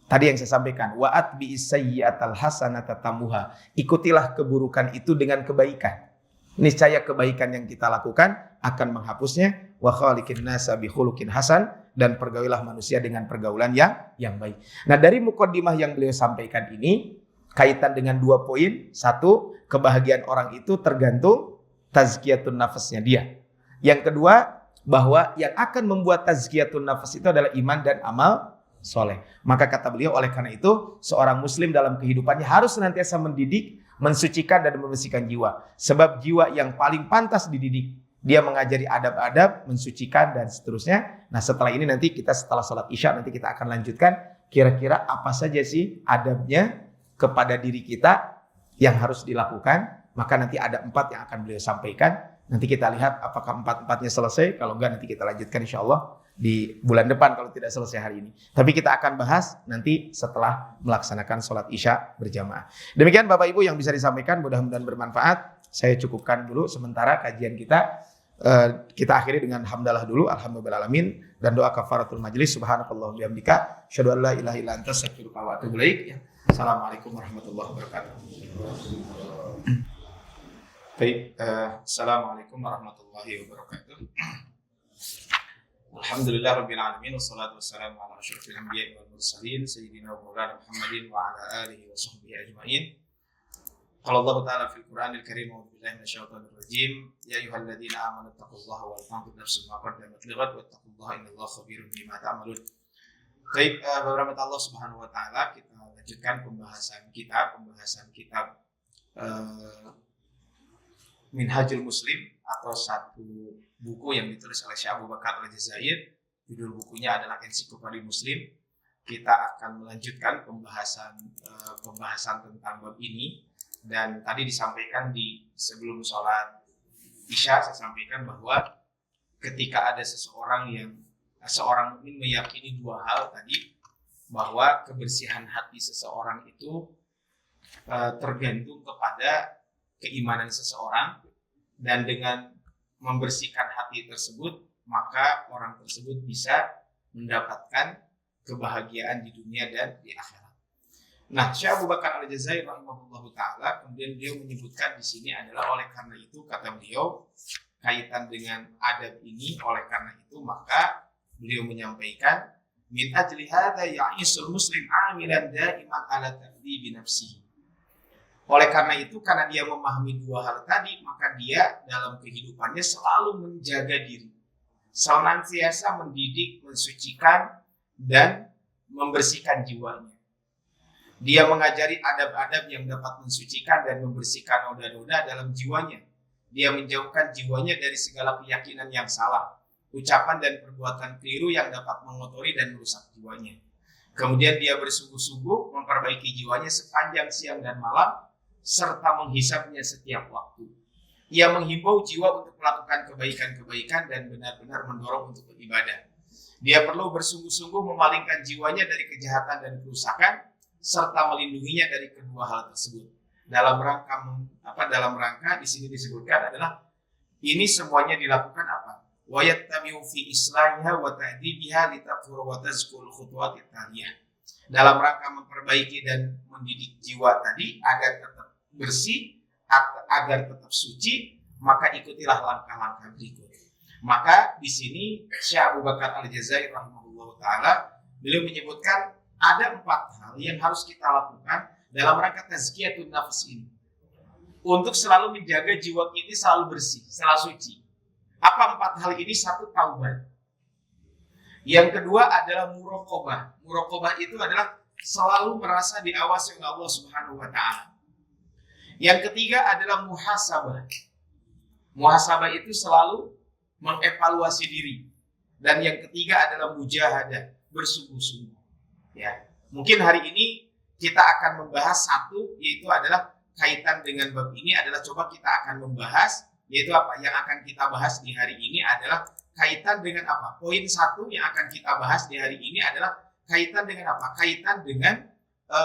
Tadi yang saya sampaikan, wa'at bi'is sayyi'atal hasanata tamuha. Ikutilah keburukan itu dengan kebaikan. Niscaya kebaikan yang kita lakukan akan menghapusnya. Wa khaliqin nasa bi khuluqin hasan, dan pergaulilah manusia dengan pergaulan yang baik. Nah, dari mukaddimah yang beliau sampaikan ini kaitan dengan dua poin. Satu, kebahagiaan orang itu tergantung tazkiyatun nafasnya dia. Yang kedua, bahwa yang akan membuat tazkiyatun nafas itu adalah iman dan amal soleh. Maka kata beliau, oleh karena itu seorang muslim dalam kehidupannya harus senantiasa mendidik, mensucikan dan membersihkan jiwa. Sebab jiwa yang paling pantas dididik. Dia mengajari adab-adab, mensucikan dan seterusnya. Nah, setelah ini nanti kita setelah sholat isya nanti kita akan lanjutkan kira-kira apa saja sih adabnya kepada diri kita yang harus dilakukan. Maka nanti ada 4 yang akan beliau sampaikan. Nanti kita lihat apakah 4-4-nya selesai. Kalau enggak nanti kita lanjutkan insya Allah di bulan depan kalau tidak selesai hari ini. Tapi kita akan bahas nanti setelah melaksanakan sholat isya berjamaah. Demikian Bapak Ibu yang bisa disampaikan, mudah-mudahan bermanfaat. Saya cukupkan dulu sementara kajian kita. Kita akhiri dengan hamdalah dulu, alhamdulillahalamin, dan doa kafaratul majlis. Subhanakallah bihamdika, asyhadu an la ilaha illa anta, astaghfiruka wa atubu ilaik. Assalamualaikum warahmatullahi wabarakatuh. Baik, assalamualaikum warahmatullahi wabarakatuh. Alhamdulillah rabbil alamin, wassalatu wassalamu ala asyrofil anbiya'i wal mursalin sayyidina wa maulana Muhammadin wa ala alihi wa sahbihi ajmain. Qala Allah ta'ala fil Qur'anil Karim, a'udzu billahi minasyaitonir rajim, ya ayyuhalladzina amanu taqullaha wal tanzur nafsum ma qaddamat lighad wattaqullaha innallaha khabirun bima ta'malun. Baik, beberapa Allah Subhanahu wa taala, kita lanjutkan pembahasan kitab Minhajul Muslim, atau satu buku yang ditulis oleh Syekh Abu Bakar Al-Jazair. Judul bukunya adalah Ensiklopedia Muslim. Kita akan melanjutkan pembahasan tentang bab ini. Dan tadi disampaikan di sebelum sholat isya, saya sampaikan bahwa ketika ada seorang mukmin meyakini dua hal tadi, bahwa kebersihan hati seseorang itu tergantung kepada keimanan seseorang, dan dengan membersihkan hati tersebut maka orang tersebut bisa mendapatkan kebahagiaan di dunia dan di akhirat. Nah, Syekh Abu Bakar Al-Jazair rahimahullahu taala kemudian beliau menyebutkan di sini adalah oleh karena itu, kata beliau, kaitan dengan adab ini, oleh karena itu maka beliau menyampaikan min ajli hadza ya'isul muslim amilan daiman ala taqdibi nafsihi. Oleh karena itu, karena dia memahami dua hal tadi, maka dia dalam kehidupannya selalu menjaga diri, senantiasa mendidik, mensucikan, dan membersihkan jiwanya. Dia mengajari adab-adab yang dapat mensucikan dan membersihkan noda-noda dalam jiwanya. Dia menjauhkan jiwanya dari segala keyakinan yang salah, ucapan dan perbuatan keliru yang dapat mengotori dan merusak jiwanya. Kemudian dia bersungguh-sungguh memperbaiki jiwanya sepanjang siang dan malam, serta menghisapnya setiap waktu. Ia menghimbau jiwa untuk melakukan kebaikan-kebaikan dan benar-benar mendorong untuk beribadah. Dia perlu bersungguh-sungguh memalingkan jiwanya dari kejahatan dan kerusakan, serta melindunginya dari kedua hal tersebut. Dalam rangka di sini disebutkan adalah ini semuanya dilakukan apa? Wa yattabi'u fi islahiha wa ta'dibiha litaqur wa tazkul khutuwat thaliyah. Dalam rangka memperbaiki dan mendidik jiwa tadi agar tetap bersih, agar tetap suci, maka ikutilah langkah-langkah berikut. Maka di sini Syekh Abu Bakar Al-Jazair rahimahullah ta'ala, beliau menyebutkan ada 4 hal yang harus kita lakukan dalam rangka tazkiyatun nafs ini, untuk selalu menjaga jiwa kita selalu bersih, selalu suci. Apa 4 hal ini? 1, taubat. Yang kedua adalah muraqabah. Muraqabah itu adalah selalu merasa diawasi oleh Allah Subhanahu wa taala. Yang ketiga adalah muhasabah. Muhasabah itu selalu mengevaluasi diri. Dan yang ketiga adalah mujahadah, bersungguh-sungguh. Ya, mungkin hari ini kita akan membahas satu, yaitu adalah kaitan dengan bab ini adalah coba kita akan membahas, yaitu apa yang akan kita bahas di hari ini adalah kaitan dengan apa? Poin 1 yang akan kita bahas di hari ini adalah kaitan dengan apa? Kaitan dengan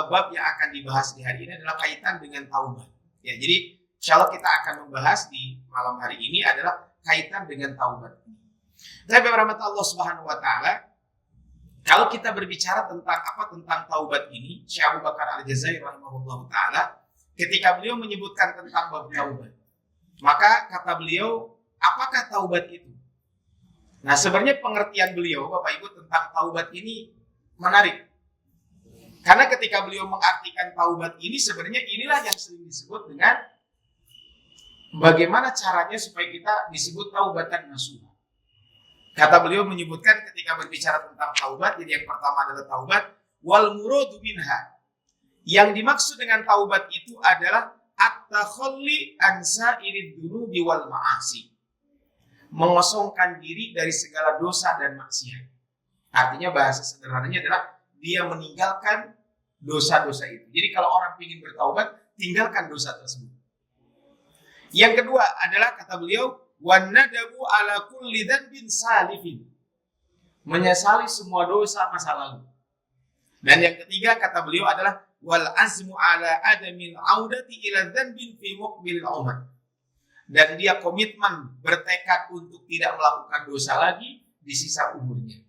bab yang akan dibahas di hari ini adalah kaitan dengan taubat. Ya, jadi insyaallah kita akan membahas di malam hari ini adalah kaitan dengan taubat. Tapi rahmat Allah Subhanahu wa taala, kalau kita berbicara tentang taubat ini, Syekh Abu Bakar Al-Jazair rahimahullah taala ketika beliau menyebutkan tentang bab taubat, maka kata beliau, apakah taubat itu? Nah, sebenarnya pengertian beliau Bapak Ibu tentang taubat ini menarik. Karena ketika beliau mengartikan taubat ini, sebenarnya inilah yang sering disebut dengan bagaimana caranya supaya kita disebut taubatan nasuha. Kata beliau menyebutkan ketika berbicara tentang taubat, jadi yang pertama adalah taubat wal muradu minha. Yang dimaksud dengan taubat itu adalah at-takhalli an sa'irid dunubi wal ma'asi. Mengosongkan diri dari segala dosa dan maksiat. Artinya bahasa sederhananya adalah dia meninggalkan dosa-dosa itu. Jadi kalau orang ingin bertaubat, tinggalkan dosa tersebut. Yang kedua adalah kata beliau, wan nadabu ala kulli dhanbin salifin. Menyesali semua dosa masa lalu. Dan yang ketiga kata beliau adalah wal azmu ala adamil audati ila dhanbin fi muqbilil umr. Dan dia komitmen bertekad untuk tidak melakukan dosa lagi di sisa umurnya.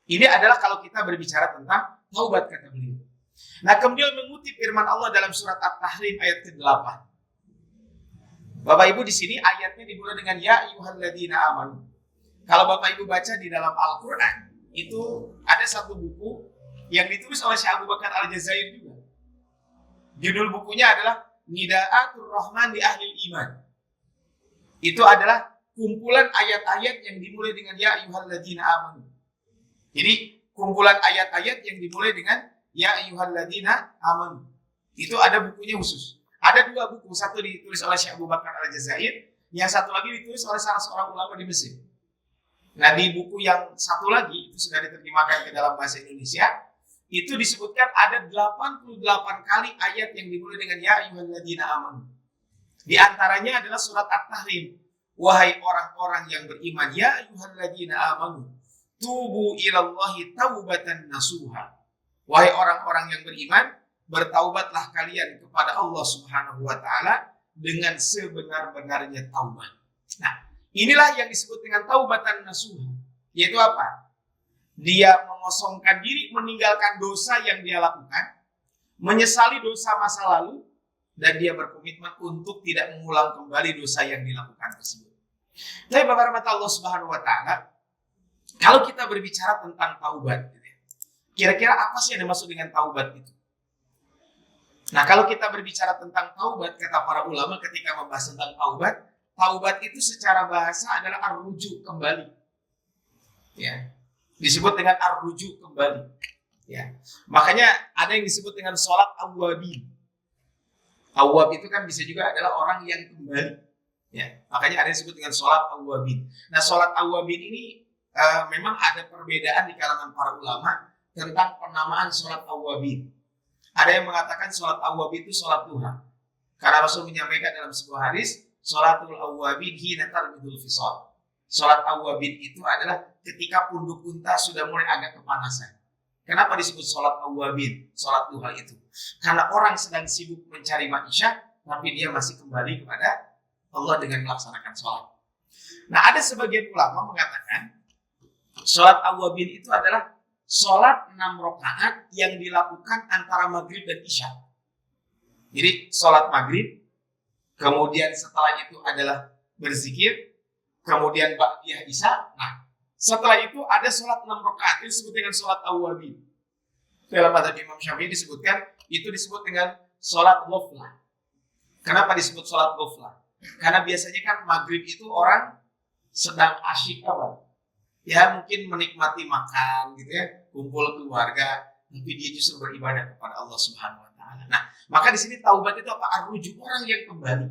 Ini adalah kalau kita berbicara tentang taubat kata beliau. Nah, kemudian mengutip firman Allah dalam surat At-Tahrim ayat ke-8. Bapak Ibu di sini ayatnya dimulai dengan ya ayyuhalladzina amanu. Kalau Bapak Ibu baca di dalam Al-Qur'an, itu ada satu buku yang ditulis oleh Syekh Abu Bakar Al-Jazair juga. Judul bukunya adalah Nida'atur Rahman li Ahlil Iman. Itu adalah kumpulan ayat-ayat yang dimulai dengan ya ayyuhalladzina amanu. Jadi kumpulan ayat-ayat yang dimulai dengan ya ayyuhalladzina amanu. Itu ada bukunya khusus. Ada 2 buku, satu ditulis oleh Syekh Abu Bakar Al-Jazair, yang satu lagi ditulis oleh salah seorang ulama di Mesir. Nah, di buku yang satu lagi itu sudah diterjemahkan ke dalam bahasa Indonesia, itu disebutkan ada 88 kali ayat yang dimulai dengan ya ayyuhalladzina amanu. Di antaranya adalah surat At-Tahrim. Wahai orang-orang yang beriman, ya ayyuhalladzina amanu, tubu ilallahi taubatan nasuha. Wahai orang-orang yang beriman, bertaubatlah kalian kepada Allah Subhanahu wa taala dengan sebenar-benarnya taubat. Nah, inilah yang disebut dengan taubatan nasuha. Yaitu apa? Dia mengosongkan diri, meninggalkan dosa yang dia lakukan, menyesali dosa masa lalu, dan dia berkomitmen untuk tidak mengulang kembali dosa yang dilakukan tersebut. Tapi Bapak rahmat Allah Subhanahu wa taala, kalau kita berbicara tentang taubat, kira-kira apa sih yang dimaksud dengan taubat itu? Nah, kalau kita berbicara tentang taubat, kata para ulama ketika membahas tentang taubat, taubat itu secara bahasa adalah ar-ruju, kembali. Ya. Disebut dengan ar-ruju, kembali. Ya. Makanya ada yang disebut dengan sholat awwabin. Awwab itu kan bisa juga adalah orang yang kembali. Ya. Makanya ada yang disebut dengan sholat awwabin. Nah, sholat awwabin ini memang ada perbedaan di kalangan para ulama tentang penamaan sholat awwabin. Ada yang mengatakan sholat awwabin itu sholat duha. Karena Rasul menyampaikan dalam sebuah hadis, sholatul awwabin hina tarbidul fisal. Sholat awwabin itu adalah ketika punduk unta sudah mulai agak kepanasan. Kenapa disebut sholat awwabin, sholat duha itu? Karena orang sedang sibuk mencari maisha, tapi dia masih kembali kepada Allah dengan melaksanakan sholat. Nah, ada sebagian ulama mengatakan sholat awwabin itu adalah sholat 6 rakaat yang dilakukan antara maghrib dan isya. Jadi sholat maghrib, kemudian setelah itu adalah berzikir, kemudian ba'diyah isya. Nah, setelah itu ada sholat 6 rakaat, itu disebut dengan sholat awwabin. Dalam mazhab Imam Syafi'i disebutkan, itu disebut dengan sholat ghaflah. Kenapa disebut sholat ghaflah? Karena biasanya kan maghrib itu orang sedang asyik apa? Ya mungkin menikmati makan gitu ya, kumpul keluarga, tapi dia justru beribadah kepada Allah Subhanahu wa taala. Nah, maka di sini taubat itu apa? Ar-ruju, orang yang kembali.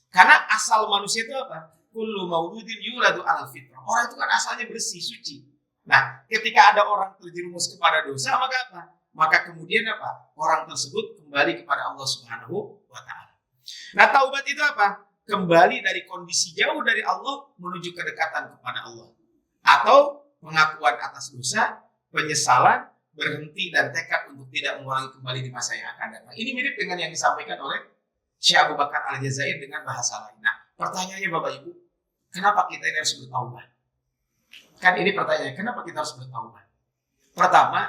Karena asal manusia itu apa? Kullu mauludin yuladu 'alal fitrah. Orang itu kan asalnya bersih, suci. Nah, ketika ada orang terjerumus kepada dosa, maka apa? Maka kemudian apa? Orang tersebut kembali kepada Allah Subhanahu wa taala. Nah, taubat itu apa? Kembali dari kondisi jauh dari Allah menuju kedekatan kepada Allah. Atau pengakuan atas dosa, penyesalan, berhenti dan tekad untuk tidak mengulangi kembali di masa yang akan datang. Ini mirip dengan yang disampaikan oleh Syekh Abu Bakar Al-Jazair dengan bahasa lain. Nah, pertanyaannya Bapak Ibu, kenapa kita ini harus bertaubat? Kan ini pertanyaannya, kenapa kita harus bertaubat? Pertama,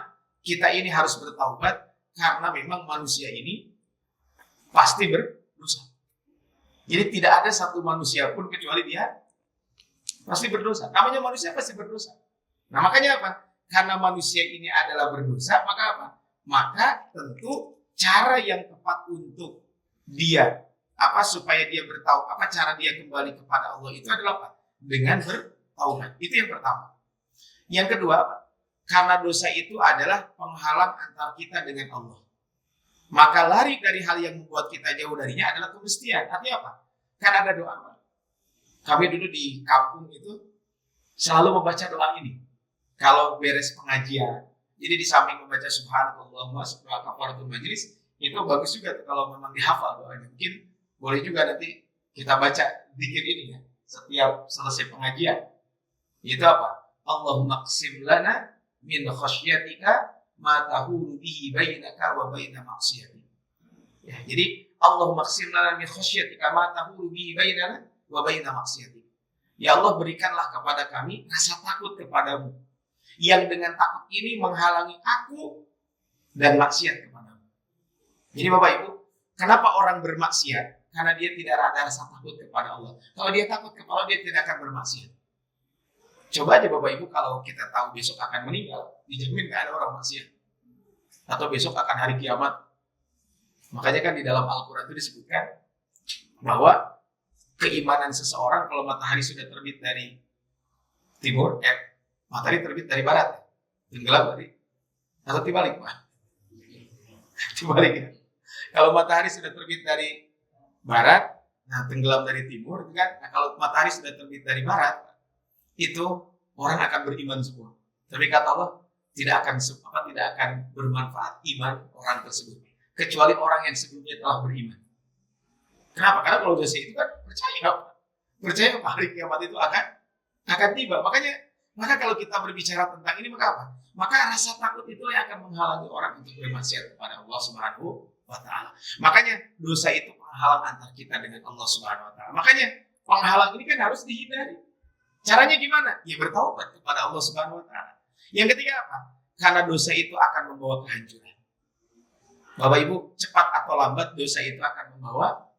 kita ini harus bertaubat karena memang manusia ini pasti berdosa. Jadi tidak ada satu manusia pun kecuali dia pasti berdosa. Namanya manusia pasti berdosa. Nah, makanya apa? Karena manusia ini adalah berdosa, maka apa? Maka tentu cara yang tepat untuk dia supaya dia bertaubat, cara dia kembali kepada Allah itu adalah apa? Dengan bertaubat. Itu yang pertama. Yang kedua apa? Karena dosa itu adalah penghalang antar kita dengan Allah. Maka lari dari hal yang membuat kita jauh darinya adalah kemestian. Artinya apa? Kan ada doa. Kami dulu di kampung itu selalu membaca doa ini. Kalau beres pengajian, jadi di samping membaca subhanallah wa kafaratul majlis, itu bagus juga tuh kalau memang dihafal doanya. Mungkin boleh juga nanti kita baca zikir ini ya, setiap selesai pengajian. Itu apa? Allahumma qsim lana min khasyatika ma tahulu bihi bainaka wa baina ma'siyatik. Ya, jadi Allahumma qsim lana min khasyatika ma tahulu bihi bainana wa baina maksiatik. Ya Allah, berikanlah kepada kami rasa takut kepadamu yang dengan takut ini menghalangi aku dan maksiat kepadamu. Jadi Bapak Ibu, kenapa orang bermaksiat? Karena dia tidak ada rasa takut kepada Allah. Kalau dia takut kepada Allah, dia tidak akan bermaksiat. Coba aja Bapak Ibu, kalau kita tahu besok akan meninggal, dijamin gak ada orang maksiat. Atau besok akan hari kiamat. Makanya kan di dalam Al-Quran itu disebutkan bahwa keimanan seseorang kalau matahari sudah terbit dari timur, matahari terbit dari barat, tenggelam dari, atau dibalik Pak? Dibalik ya. Kalau matahari sudah terbit dari barat, nah tenggelam dari timur, kan? Nah, kalau matahari sudah terbit dari barat, itu orang akan beriman semua. Tapi kata Allah tidak akan bermanfaat iman orang tersebut, kecuali orang yang sebelumnya telah beriman. Kenapa? Karena kalau dosa itu kan percaya hari kiamat itu akan tiba. Maka kalau kita berbicara tentang ini, maka apa? Maka rasa takut itu yang akan menghalangi orang untuk bermaksiat kepada Allah Subhanahu wa taala. Makanya dosa itu penghalang antar kita dengan Allah Subhanahu wa taala. Makanya penghalang ini kan harus dihindari. Caranya gimana? Ya bertaubat kepada Allah Subhanahu wa taala. Yang ketiga apa? Karena dosa itu akan membawa kehancuran. Bapak Ibu, cepat atau lambat dosa itu akan membawa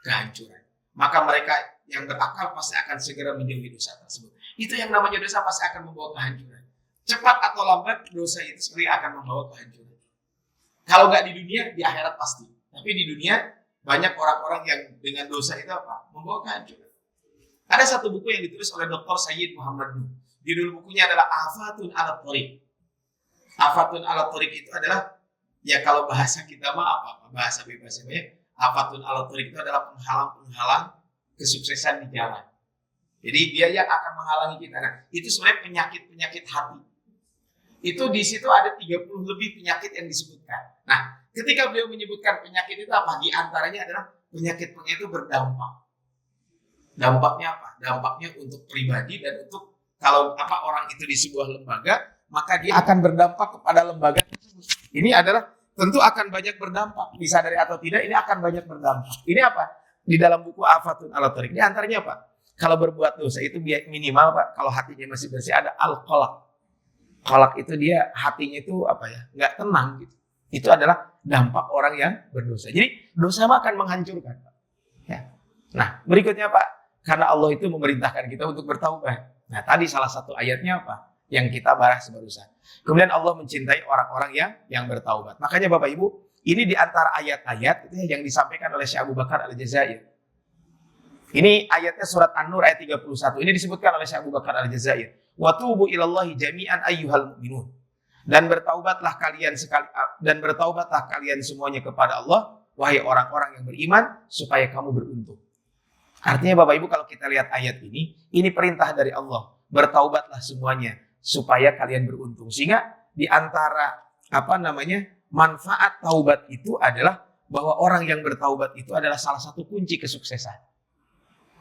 kehancuran. Maka mereka yang berakal pasti akan segera menjauhi dosa tersebut. Itu yang namanya dosa pasti akan membawa kehancuran. Cepat atau lambat dosa itu sendiri akan membawa kehancuran. Kalau nggak di dunia, di akhirat pasti. Tapi di dunia banyak orang-orang yang dengan dosa itu apa? Membawa kehancuran. Ada satu buku yang ditulis oleh Dr. Sayyid Muhammad Nuh. Judul bukunya adalah Afatun ala Thoriq. Afatun ala Thoriq itu adalah, ya kalau bahasa kita mah apa? Bahasa bebasnya ya. Afatun ala Thoriq itu adalah penghalang-penghalang kesuksesan di jalan. Jadi dia yang akan menghalangi kita. Nah, itu sebenarnya penyakit-penyakit hati. Itu di situ ada 30 lebih penyakit yang disebutkan. Nah, ketika beliau menyebutkan penyakit itu apa? Di antaranya adalah penyakit-penyakit itu berdampak. Dampaknya apa? Dampaknya untuk pribadi dan untuk kalau orang itu di sebuah lembaga, maka dia akan berdampak kepada lembaga tersebut. Ini adalah tentu akan banyak berdampak. Disadari atau tidak, ini akan banyak berdampak. Ini apa? Di dalam buku Afatun ala Thoriq. Di antaranya apa? Kalau berbuat dosa itu minimal Pak, kalau hatinya masih bersih ada al-qalaq. Qalaq itu dia hatinya itu nggak tenang gitu. Itu adalah dampak orang yang berdosa. Jadi dosa akan menghancurkan Pak. Ya. Nah berikutnya Pak, karena Allah itu memerintahkan kita untuk bertaubat. Nah tadi salah satu ayatnya apa? Yang kita bahas barusan. Kemudian Allah mencintai orang-orang yang bertaubat. Makanya Bapak Ibu, ini di antara ayat-ayat itu yang disampaikan oleh Syekh Abu Bakar Al-Jazair. Ini ayatnya surat An-Nur ayat 31. Ini disebutkan oleh Syekh Abu Bakar Al-Jazair. Wa tubu ilallahi jami'an ayyuhal mu'minun. Dan bertaubatlah kalian semuanya kepada Allah, wahai orang-orang yang beriman, supaya kamu beruntung. Artinya Bapak Ibu kalau kita lihat ayat ini perintah dari Allah. Bertaubatlah semuanya supaya kalian beruntung. Sehingga di antara manfaat taubat itu adalah bahwa orang yang bertaubat itu adalah salah satu kunci kesuksesan.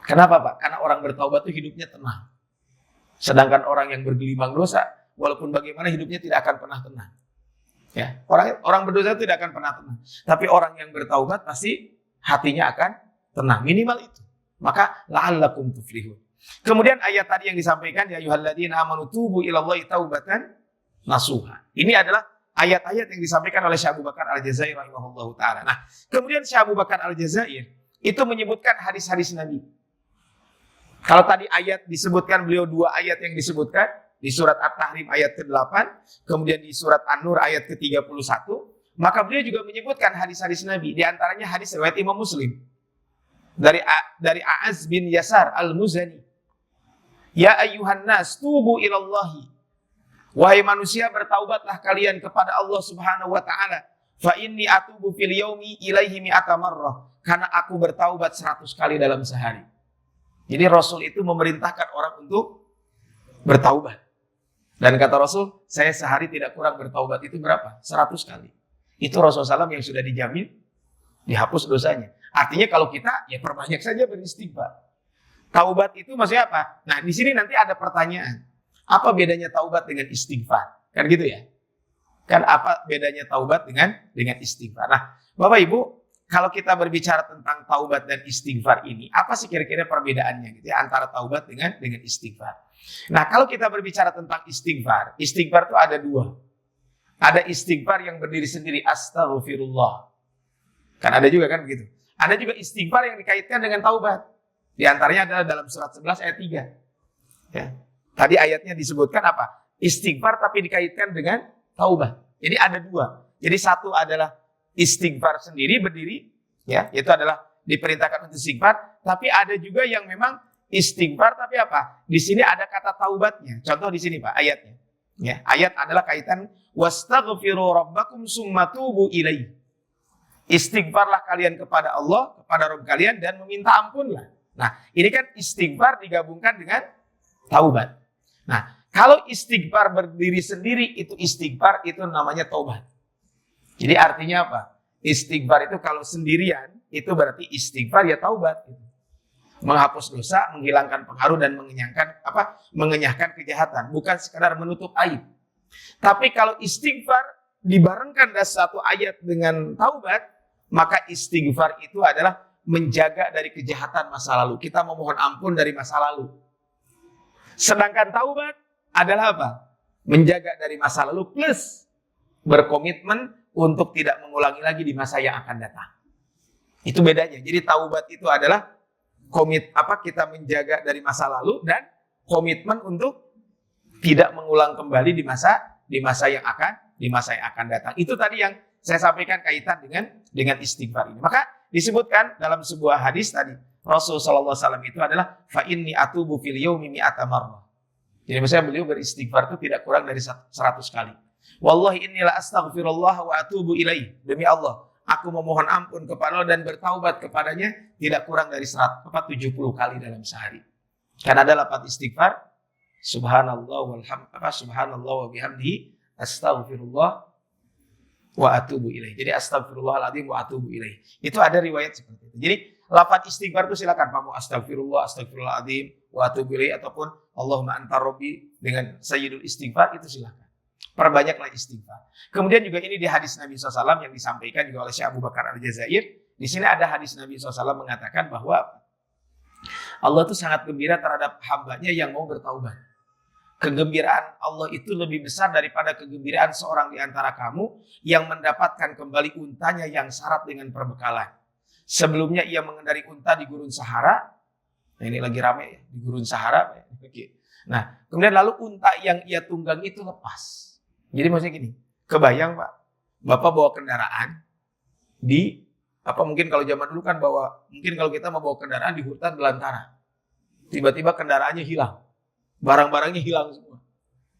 Kenapa Pak? Karena orang bertaubat itu hidupnya tenang. Sedangkan orang yang bergelimang dosa, walaupun bagaimana hidupnya tidak akan pernah tenang. Ya, orang berdosa tidak akan pernah tenang. Tapi orang yang bertaubat pasti hatinya akan tenang. Minimal itu. Maka la'allakum tuflihun. Kemudian ayat tadi yang disampaikan, ya ayyuhalladzina amanu tubu ilallahi taubatan nasuha. Ini adalah ayat-ayat yang disampaikan oleh Syekh Abu Bakar Al-Jazair rahimahullahu taala. Nah, kemudian Syekh Abu Bakar Al-Jazair itu menyebutkan hadis-hadis Nabi. Kalau tadi ayat disebutkan, beliau 2 ayat yang disebutkan di surat At-Tahrim ayat ke-8, kemudian di surat An-Nur ayat ke-31, maka beliau juga menyebutkan hadis-hadis Nabi. Di antaranya hadis riwayat Imam Muslim dari A'az bin Yasar Al-Muzani. Ya ayyuhan nas tubu ilallahi. Wahai manusia, bertaubatlah kalian kepada Allah Subhanahu wa taala. Fa inni atubu fil yaumi ilaihi mi'ata marrah. Karena aku bertaubat 100 kali dalam sehari. Jadi Rasul itu memerintahkan orang untuk bertaubat. Dan kata Rasul, saya sehari tidak kurang bertaubat itu berapa? 100 kali. Itu Rasulullah SAW yang sudah dijamin dihapus dosanya. Artinya kalau kita ya perbanyak saja beristighfar. Taubat itu maksudnya apa? Nah di sini nanti ada pertanyaan. Apa bedanya taubat dengan istighfar? Kan gitu ya? Kan apa bedanya taubat dengan istighfar? Nah Bapak Ibu, kalau kita berbicara tentang taubat dan istighfar ini, apa sih kira-kira perbedaannya gitu ya, antara taubat dengan istighfar? Nah, kalau kita berbicara tentang istighfar itu ada 2. Ada istighfar yang berdiri sendiri, astaghfirullah. Kan ada juga kan begitu. Ada juga istighfar yang dikaitkan dengan taubat. Di antaranya adalah dalam surat 11 ayat 3. Ya. Tadi ayatnya disebutkan apa? Istighfar tapi dikaitkan dengan taubat. Jadi ada 2. Jadi satu adalah istighfar sendiri berdiri, ya, itu adalah diperintahkan untuk istighfar. Tapi ada juga yang memang istighfar tapi apa? Di sini ada kata taubatnya. Contoh di sini Pak ayatnya. Ya, ayat adalah kaitan wastaghfiru rabbakum summa tubu ilaihi. Istighfarlah kalian kepada Allah, kepada Rabb kalian dan meminta ampunlah. Nah, ini kan istighfar digabungkan dengan taubat. Nah, kalau istighfar berdiri sendiri itu istighfar itu namanya taubat. Jadi artinya apa? Istighfar itu kalau sendirian itu berarti istighfar ya taubat. Menghapus dosa, menghilangkan pengaruh dan mengenyahkan kejahatan, bukan sekadar menutup aib. Tapi kalau istighfar dibarengkan dari satu ayat dengan taubat, maka istighfar itu adalah menjaga dari kejahatan masa lalu. Kita memohon ampun dari masa lalu. Sedangkan taubat adalah apa? Menjaga dari masa lalu plus berkomitmen untuk tidak mengulangi lagi di masa yang akan datang. Itu bedanya. Jadi taubat itu adalah kita menjaga dari masa lalu dan komitmen untuk tidak mengulang kembali di masa yang akan datang. Itu tadi yang saya sampaikan kaitan dengan istighfar ini. Maka disebutkan dalam sebuah hadis tadi, Rasulullah SAW itu adalah fa inni atubu fil yaumi mi'ata marrah. Jadi misalnya beliau beristighfar itu tidak kurang dari 100 kali. Wallahi inni la astaghfirullah wa atubu ilaih. Demi Allah, aku memohon ampun kepada Allah dan bertaubat kepadanya tidak kurang dari 70 kali dalam sehari. Karena ada lafaz istighfar, subhanallah wa bihamdihi astaghfirullah wa atubu ilaih. Jadi astagfirullahaladzim wa atubu ilaih. Itu ada riwayat seperti itu. Jadi lafaz istighfar itu silakan kamu astagfirullahaladzim wa atubu ilaih ataupun Allahumma anta rabbi dengan sayyidul istighfar itu silakan. Perbanyaklah istighfar. Kemudian juga ini di hadis Nabi SAW yang disampaikan juga oleh Syekh Abu Bakar Al-Jazair. Di sini ada hadis Nabi SAW mengatakan bahwa Allah itu sangat gembira terhadap hambanya yang mau bertaubat. Kegembiraan Allah itu lebih besar daripada kegembiraan seorang di antara kamu yang mendapatkan kembali untanya yang syarat dengan perbekalan. Sebelumnya ia mengendari unta di gurun Sahara. Nah, ini lagi rame ya, di gurun Sahara. Nah, kemudian lalu unta yang ia tunggang itu lepas. Jadi maksudnya gini, kebayang Pak, Bapak bawa kendaraan mungkin kalau zaman dulu kan mungkin kalau kita mau bawa kendaraan di hutan belantara. Tiba-tiba kendaraannya hilang. Barang-barangnya hilang semua.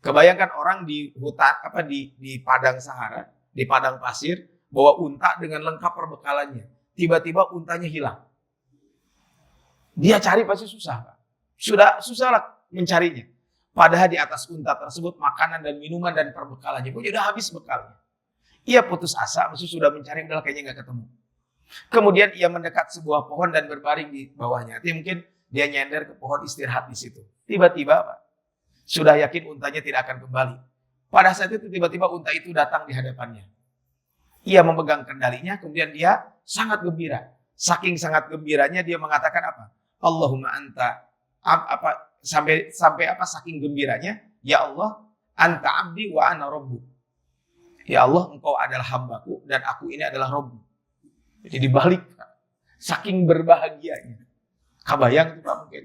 Kebayangkan orang di hutan di padang Sahara, di padang pasir, bawa unta dengan lengkap perbekalannya. Tiba-tiba untanya hilang. Dia cari pasti susah, Pak. Sudah susah lah mencarinya. Padahal di atas unta tersebut makanan dan minuman dan perbekalannya. Pokoknya udah habis bekalnya. Ia putus asa, maksudnya sudah mencari, udah kayaknya nggak ketemu. Kemudian ia mendekat sebuah pohon dan berbaring di bawahnya. Artinya mungkin dia nyender ke pohon istirahat di situ. Tiba-tiba Pak, sudah yakin untanya tidak akan kembali. Pada saat itu tiba-tiba unta itu datang di hadapannya. Ia memegang kendalinya, kemudian dia sangat gembira. Saking sangat gembiranya dia mengatakan apa? Allahumma anta sampai saking gembiranya, ya Allah, anta abdi wa ana rabbu. Ya Allah, engkau adalah hambaku dan aku ini adalah Rabbu. Jadi dibalik, saking berbahagianya. Kebayang itu Pak mungkin.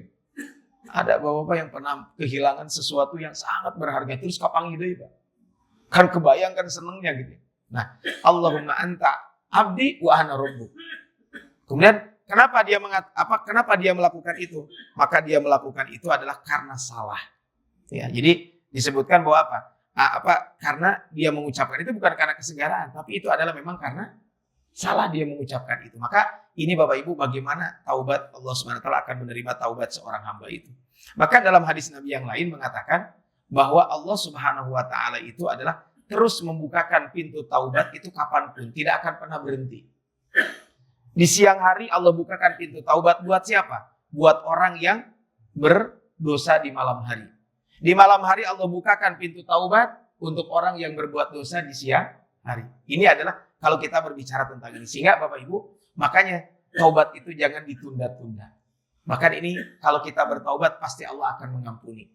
Ada bapak-bapak yang pernah kehilangan sesuatu yang sangat berharga. Terus kapang ide Pak. Kan kebayangkan senengnya gitu. Nah, Allahumma anta abdi wa ana rabbu. Kemudian kenapa dia melakukan itu? Maka dia melakukan itu adalah karena salah. Ya, jadi disebutkan bahwa karena dia mengucapkan itu bukan karena kesegaran, tapi itu adalah memang karena salah dia mengucapkan itu. Maka ini Bapak Ibu bagaimana taubat Allah SWT akan menerima taubat seorang hamba itu. Maka dalam hadis Nabi yang lain mengatakan bahwa Allah Subhanahu wa taala itu adalah terus membukakan pintu taubat itu kapanpun, tidak akan pernah berhenti. Di siang hari Allah bukakan pintu taubat buat siapa? Buat orang yang berdosa di malam hari. Di malam hari Allah bukakan pintu taubat untuk orang yang berbuat dosa di siang hari. Ini adalah kalau kita berbicara tentang ini. Sehingga Bapak Ibu, makanya taubat itu jangan ditunda-tunda. Bahkan ini kalau kita bertaubat pasti Allah akan mengampuni.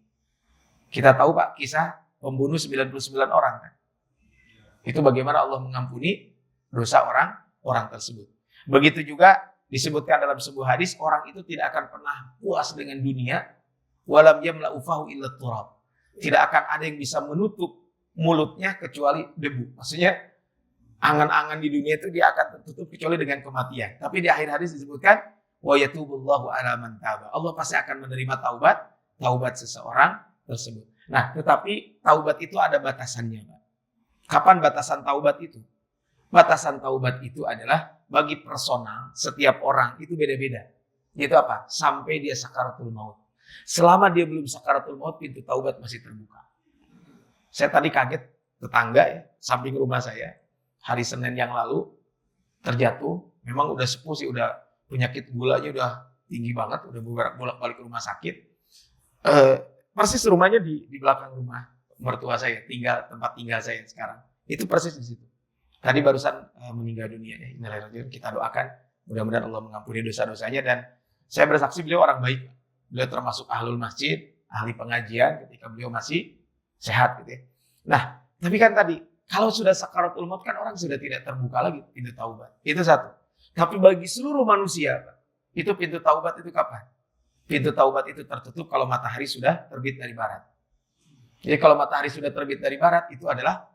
Kita tahu Pak kisah pembunuh 99 orang kan. Itu bagaimana Allah mengampuni dosa orang tersebut. Begitu juga disebutkan dalam sebuah hadis, orang itu tidak akan pernah puas dengan dunia. Walam yamla'u fahu illa turab. Tidak akan ada yang bisa menutup mulutnya kecuali debu. Maksudnya angan-angan di dunia itu dia akan tertutup kecuali dengan kematian. Tapi di akhir hadis disebutkan wa yatubullahu ala man taba. Allah pasti akan menerima taubat seseorang tersebut. Nah, tetapi taubat itu ada batasannya, Pak. Kapan batasan taubat itu? Batasan taubat itu adalah bagi personal setiap orang itu beda-beda. Yaitu apa? Sampai dia sakaratul maut. Selama dia belum sakaratul maut, pintu taubat masih terbuka. Saya tadi kaget, tetangga ya, samping rumah saya, hari Senin yang lalu terjatuh. Memang udah sepuh sih, udah penyakit gulanya udah tinggi banget, udah bolak-balik ke rumah sakit. Persis rumahnya di belakang rumah mertua saya, tempat tinggal saya sekarang. Itu persis di situ. Tadi barusan meninggal dunia ya. Kita doakan mudah-mudahan Allah mengampuni dosa-dosanya, dan saya bersaksi beliau orang baik. Beliau termasuk ahlul masjid, ahli pengajian ketika beliau masih sehat gitu ya. Nah, tapi kan tadi kalau sudah sakaratul maut kan orang sudah tidak terbuka lagi pintu taubat. Itu satu. Tapi bagi seluruh manusia, itu pintu taubat itu kapan? Pintu taubat itu tertutup kalau matahari sudah terbit dari barat. Jadi kalau matahari sudah terbit dari barat itu adalah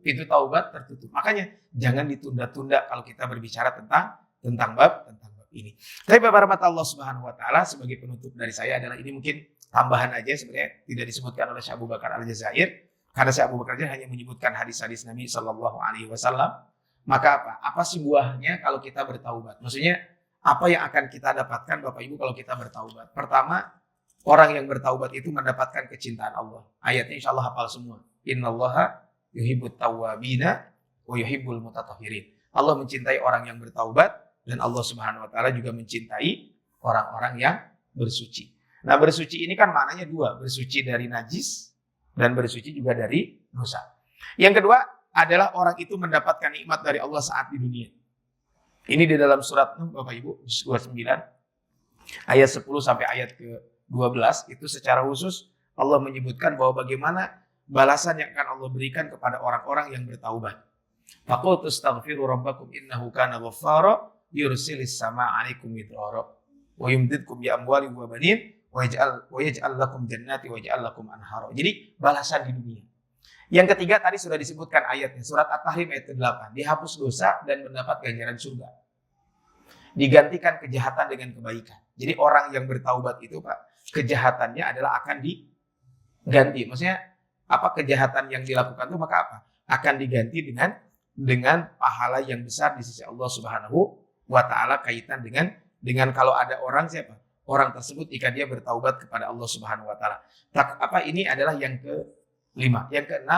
pintu taubat tertutup. Makanya jangan ditunda-tunda kalau kita berbicara tentang bab ini. Tapi Bapak rahmat Allah Subhanahu wa taala, sebagai penutup dari saya adalah ini mungkin tambahan aja, sebenarnya tidak disebutkan oleh Syekh Abu Bakar Al-Jazair, karena Syekh Abu Bakar hanya menyebutkan hadis-hadis Nabi Shallallahu alaihi wasallam. Maka apa? Apa sih buahnya kalau kita bertaubat? Maksudnya apa yang akan kita dapatkan Bapak Ibu kalau kita bertaubat? Pertama, orang yang bertaubat itu mendapatkan kecintaan Allah. Ayatnya insya Allah hafal semua. Innallaha yuhibbut tawwabina wa yuhibbul mutatahhirin. Allah mencintai orang yang bertaubat, dan Allah Subhanahu wa taala juga mencintai orang-orang yang bersuci. Nah, bersuci ini kan maknanya dua, bersuci dari najis dan bersuci juga dari dosa. Yang kedua adalah orang itu mendapatkan nikmat dari Allah saat di dunia. Ini di dalam surat Nuh Bapak Ibu, 29 ayat 10 sampai ayat ke-12 itu secara khusus Allah menyebutkan bahwa bagaimana balasan yang akan Allah berikan kepada orang-orang yang bertaubat. Faqultu astaghfiru rabbakum innahu kana ghaffara yursilis sama 'alaikum midrara wa yumdidkum bi amwalin wa banin wa yaj'al lakum jannati wa yaj'al lakum anhara. Jadi balasan di dunia. Yang ketiga tadi sudah disebutkan ayatnya, surat At-Tahrim ayat ke-8, dihapus dosa dan mendapat ganjaran surga. Digantikan kejahatan dengan kebaikan. Jadi orang yang bertaubat itu Pak, kejahatannya adalah akan diganti. Maksudnya apa kejahatan yang dilakukan itu maka apa? Akan diganti dengan pahala yang besar di sisi Allah Subhanahu wa taala, kaitan dengan kalau ada orang siapa? Orang tersebut jika dia bertaubat kepada Allah Subhanahu wa taala. Ini adalah yang ke-5. Yang ke-6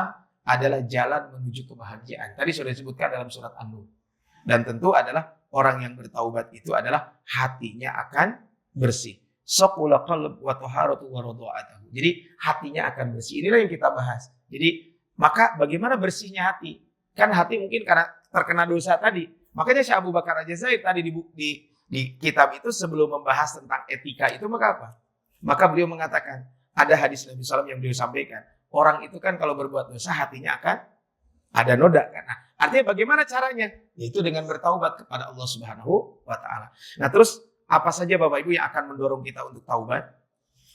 adalah jalan menuju kebahagiaan. Tadi sudah disebutkan dalam surat An-Nur. Dan tentu adalah orang yang bertaubat itu adalah hatinya akan bersih. Saqula qalb wa taharatu wa radha'atuhu. Jadi hatinya akan bersih. Inilah yang kita bahas. Jadi maka bagaimana bersihnya hati? Kan hati mungkin karena terkena dosa tadi. Makanya Syekh Abu Bakar Al-Jazair tadi di kitab itu sebelum membahas tentang etika itu maka apa? Maka beliau mengatakan ada hadis Nabi SAW yang beliau sampaikan. Orang itu kan kalau berbuat dosa hatinya akan ada noda kan. Nah, artinya bagaimana caranya? Yaitu dengan bertaubat kepada Allah Subhanahu wa taala. Nah, terus apa saja Bapak Ibu yang akan mendorong kita untuk taubat?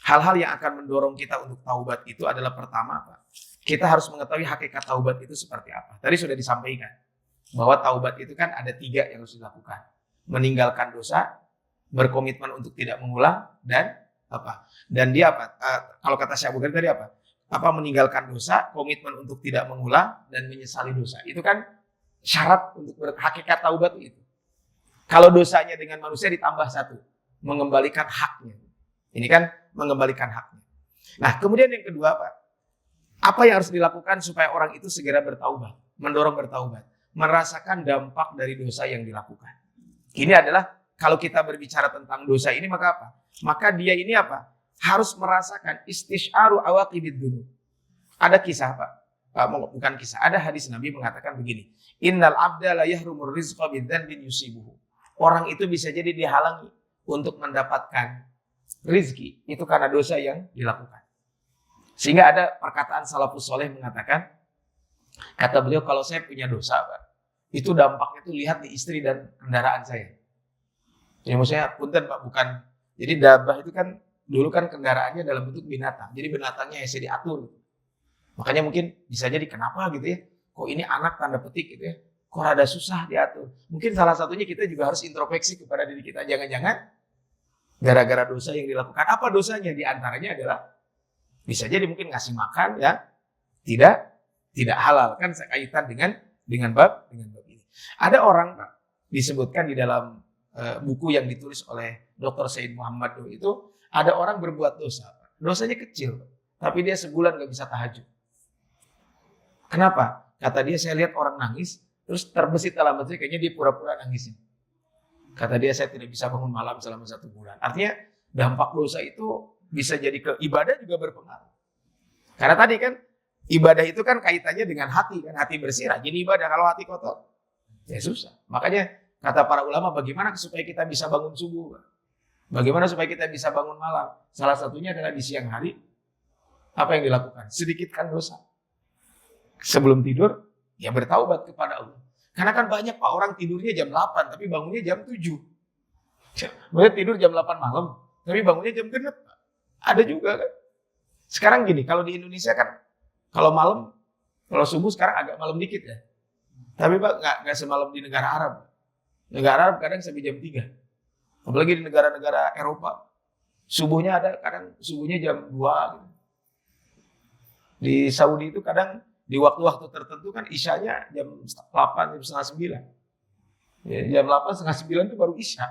Hal-hal yang akan mendorong kita untuk taubat itu adalah pertama Pak, kita harus mengetahui hakikat taubat itu seperti apa. Tadi sudah disampaikan bahwa taubat itu kan ada 3 yang harus dilakukan. Meninggalkan dosa, berkomitmen untuk tidak mengulang, dan apa? Dan dia apa? Kalau kata Syekh Abu Bakar tadi apa? Meninggalkan dosa, komitmen untuk tidak mengulang, dan menyesali dosa. Itu kan syarat untuk hakikat taubat itu. Kalau dosanya dengan manusia ditambah 1, mengembalikan haknya. Ini kan mengembalikan haknya. Nah, kemudian yang kedua Pak, apa yang harus dilakukan supaya orang itu segera bertaubat, mendorong bertaubat, merasakan dampak dari dosa yang dilakukan. Ini adalah kalau kita berbicara tentang dosa ini maka apa? Maka dia ini apa? Harus merasakan istisyaru awaqibid dzunub. Ada kisah Pak, bukan kisah, ada hadis Nabi mengatakan begini. Innal abda la yahrumur rizqa bidzanbin yusibuhu. Orang itu bisa jadi dihalangi untuk mendapatkan rizki itu karena dosa yang dilakukan. Sehingga ada perkataan salafus soleh mengatakan, kata beliau, kalau saya punya dosa Pak, itu dampaknya tuh lihat di istri dan kendaraan saya. Jadi maksudnya punten Pak, bukan. Jadi dabah itu kan dulu kan kendaraannya dalam bentuk binatang. Jadi binatangnya bisa diatur. Makanya mungkin bisa jadi kenapa gitu ya? Kok ini anak tanda petik gitu ya? Kok rada susah diatur? Mungkin salah satunya kita juga harus introspeksi kepada diri kita. Jangan-jangan gara-gara dosa yang dilakukan. Apa dosanya? Di antaranya adalah bisa jadi mungkin ngasih makan ya tidak halal, kan kaitan dengan bab ini. Ada orang Pak, disebutkan di dalam buku yang ditulis oleh Dr. Said Muhammad itu, ada orang berbuat dosa, dosanya kecil, tapi dia sebulan nggak bisa tahajud. Kenapa? Kata dia, saya lihat orang nangis, terus terbesit dalam hati, kayaknya dia pura-pura nangisin. Kata dia, saya tidak bisa bangun malam selama 1 bulan. Artinya dampak dosa itu bisa jadi ke ibadah juga berpengaruh. Karena tadi kan ibadah itu kan kaitannya dengan hati, kan hati bersih rajin ibadah. Kalau hati kotor ya susah. Makanya kata para ulama, bagaimana supaya kita bisa bangun subuh? Bagaimana supaya kita bisa bangun malam? Salah satunya adalah di siang hari apa yang dilakukan? Sedikitkan dosa. Sebelum tidur ya bertaubat kepada Allah. Karena kan banyak Pak orang tidurnya jam 8 tapi bangunnya jam 7. Mereka tidur jam 8 malam tapi bangunnya jam 6. Ada juga kan. Sekarang gini, kalau di Indonesia kan kalau malam Kalau subuh sekarang agak malam dikit ya. Tapi Pak nggak semalam di negara Arab. Negara Arab kadang sampai jam 3. Apalagi di negara-negara Eropa. Subuhnya ada kadang subuhnya jam 2 gitu. Di Saudi itu kadang di waktu-waktu tertentu kan isyanya jam 8, jam setengah 9. Ya, jam 8, setengah 9 itu baru isya.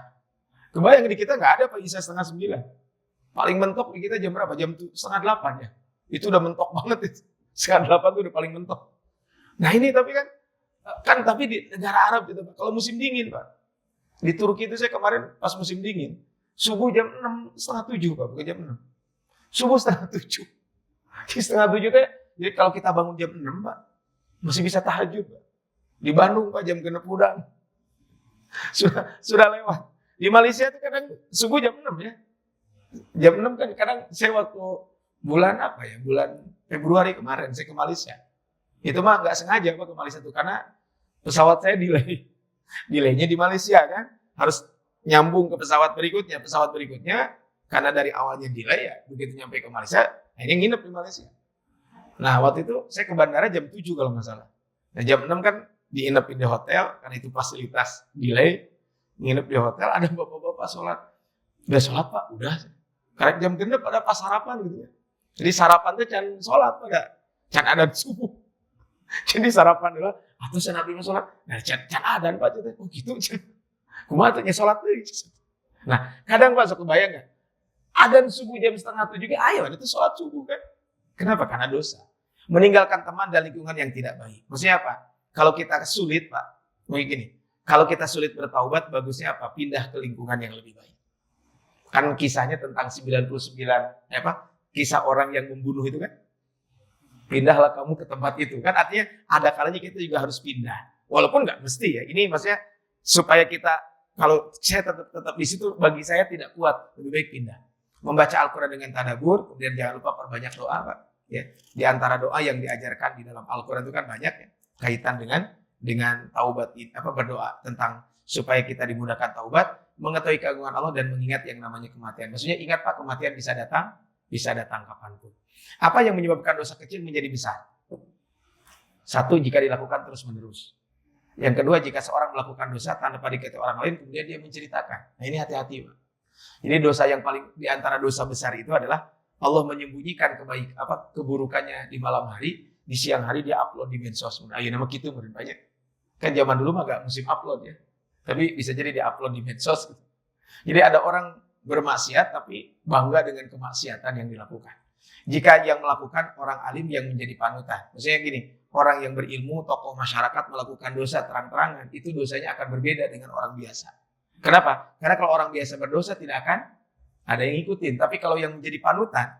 Kebayang di kita nggak ada Pak isya setengah 9. Paling mentok di kita jam berapa? Jam setengah 8 ya. Itu udah mentok banget itu. Setengah 8 itu udah paling mentok. Nah ini tapi kan tapi di negara Arab gitu Pak. Kalau musim dingin Pak. Di Turki itu saya kemarin pas musim dingin. Subuh jam 6, setengah 7 Pak. Bukan jam 6. Subuh setengah 7. Di setengah 7 teh. Jadi kalau kita bangun jam 6 Pak. Masih bisa tahajud Pak. Di Bandung Pak jam genep udang. Sudah lewat. Di Malaysia itu kadang subuh jam 6 ya. Jam 6 kan kadang saya waktu bulan apa ya? Bulan Februari kemarin saya ke Malaysia. Itu mah nggak sengaja Pak ke Malaysia tuh karena pesawat saya delay. Delaynya di Malaysia kan. Harus nyambung ke pesawat berikutnya. Pesawat berikutnya karena dari awalnya delay ya. Begitu nyampe ke Malaysia, akhirnya nginep di Malaysia. Nah waktu itu saya ke bandara jam 7 kalau nggak salah. Nah jam 6 kan diinepin di hotel. Karena itu fasilitas delay. Nginep di hotel ada bapak-bapak sholat. Udah sholat Pak? Udah. Karena jam genep ada pas sarapan gitu ya. Jadi sarapan itu can sholat pada. Can adan subuh. Jadi sarapan adalah atau saya nabi sholat. Nah can adan Pak. Oh gitu. Kumaha tanya sholat tuh. Nah kadang Pak suka bayang gak? Adan subuh jam setengah 7 ayo itu sholat subuh kan. Kenapa? Karena dosa. Meninggalkan teman dan lingkungan yang tidak baik. Maksudnya apa? Kalau kita sulit Pak. Mungkin gini. Kalau kita sulit bertaubat, bagusnya apa? Pindah ke lingkungan yang lebih baik. Kan kisahnya tentang 99, kisah orang yang membunuh itu kan. Pindahlah kamu ke tempat itu. Kan artinya ada kalanya kita juga harus pindah. Walaupun nggak mesti ya. Ini maksudnya supaya kita, kalau saya tetap di situ, bagi saya tidak kuat. Lebih baik pindah. Membaca Al-Quran dengan tadabbur, kemudian jangan lupa perbanyak doa Pak. Ya. Di antara doa yang diajarkan di dalam Al-Quran itu kan banyak ya. Kaitan dengan taubat, berdoa tentang supaya kita dimudahkan taubat, mengetahui keagungan Allah dan mengingat yang namanya kematian. Maksudnya ingat Pak, kematian bisa datang kapanpun. Apa yang menyebabkan dosa kecil menjadi besar? Satu, jika dilakukan terus-menerus. Yang kedua, jika seorang melakukan dosa tanpa diketahui orang lain, kemudian dia menceritakan. Nah ini hati-hati Pak. Jadi dosa yang paling di antara dosa besar itu adalah Allah menyembunyikan keburukannya di malam hari, di siang hari dia upload di medsos. Ayo nama gitu mungkin banyak. Kan zaman dulu mah gak musim upload ya. Tapi bisa jadi dia upload di medsos. Jadi ada orang bermaksiat tapi bangga dengan kemaksiatan yang dilakukan. Jika yang melakukan orang alim yang menjadi panutan. Maksudnya gini, orang yang berilmu, tokoh masyarakat melakukan dosa terang-terangan, itu dosanya akan berbeda dengan orang biasa. Kenapa? Karena kalau orang biasa berdosa tidak akan ada yang ngikutin. Tapi kalau yang menjadi panutan,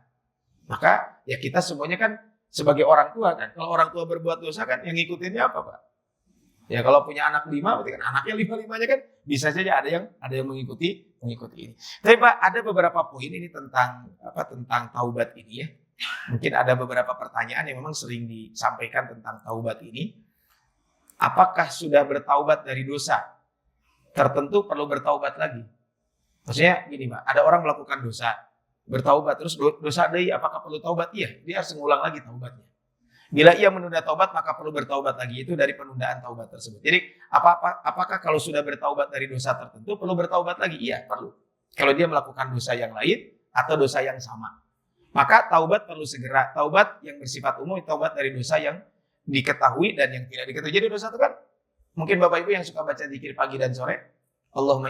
maka ya kita semuanya kan sebagai orang tua kan. Kalau orang tua berbuat dosa kan yang ngikutinnya apa Pak? Ya kalau punya anak 5 berarti kan anaknya 5-5-nya kan bisa saja ada yang mengikuti ini. Tapi Pak ada beberapa poin ini tentang taubat ini ya. Mungkin ada beberapa pertanyaan yang memang sering disampaikan tentang taubat ini. Apakah sudah bertaubat dari dosa tertentu perlu bertaubat lagi? Maksudnya gini Pak, ada orang melakukan dosa, bertaubat terus dosa deui, apakah perlu taubat? Iya, dia harus mengulang lagi taubatnya. Bila ia menunda taubat maka perlu bertaubat lagi, itu dari penundaan taubat tersebut. Jadi apakah kalau sudah bertaubat dari dosa tertentu perlu bertaubat lagi? Iya, perlu. Kalau dia melakukan dosa yang lain atau dosa yang sama. Maka taubat perlu segera. Taubat yang bersifat umum, taubat dari dosa yang diketahui dan yang tidak diketahui. Jadi dosa itu kan mungkin Bapak Ibu yang suka baca zikir pagi dan sore, Allahumma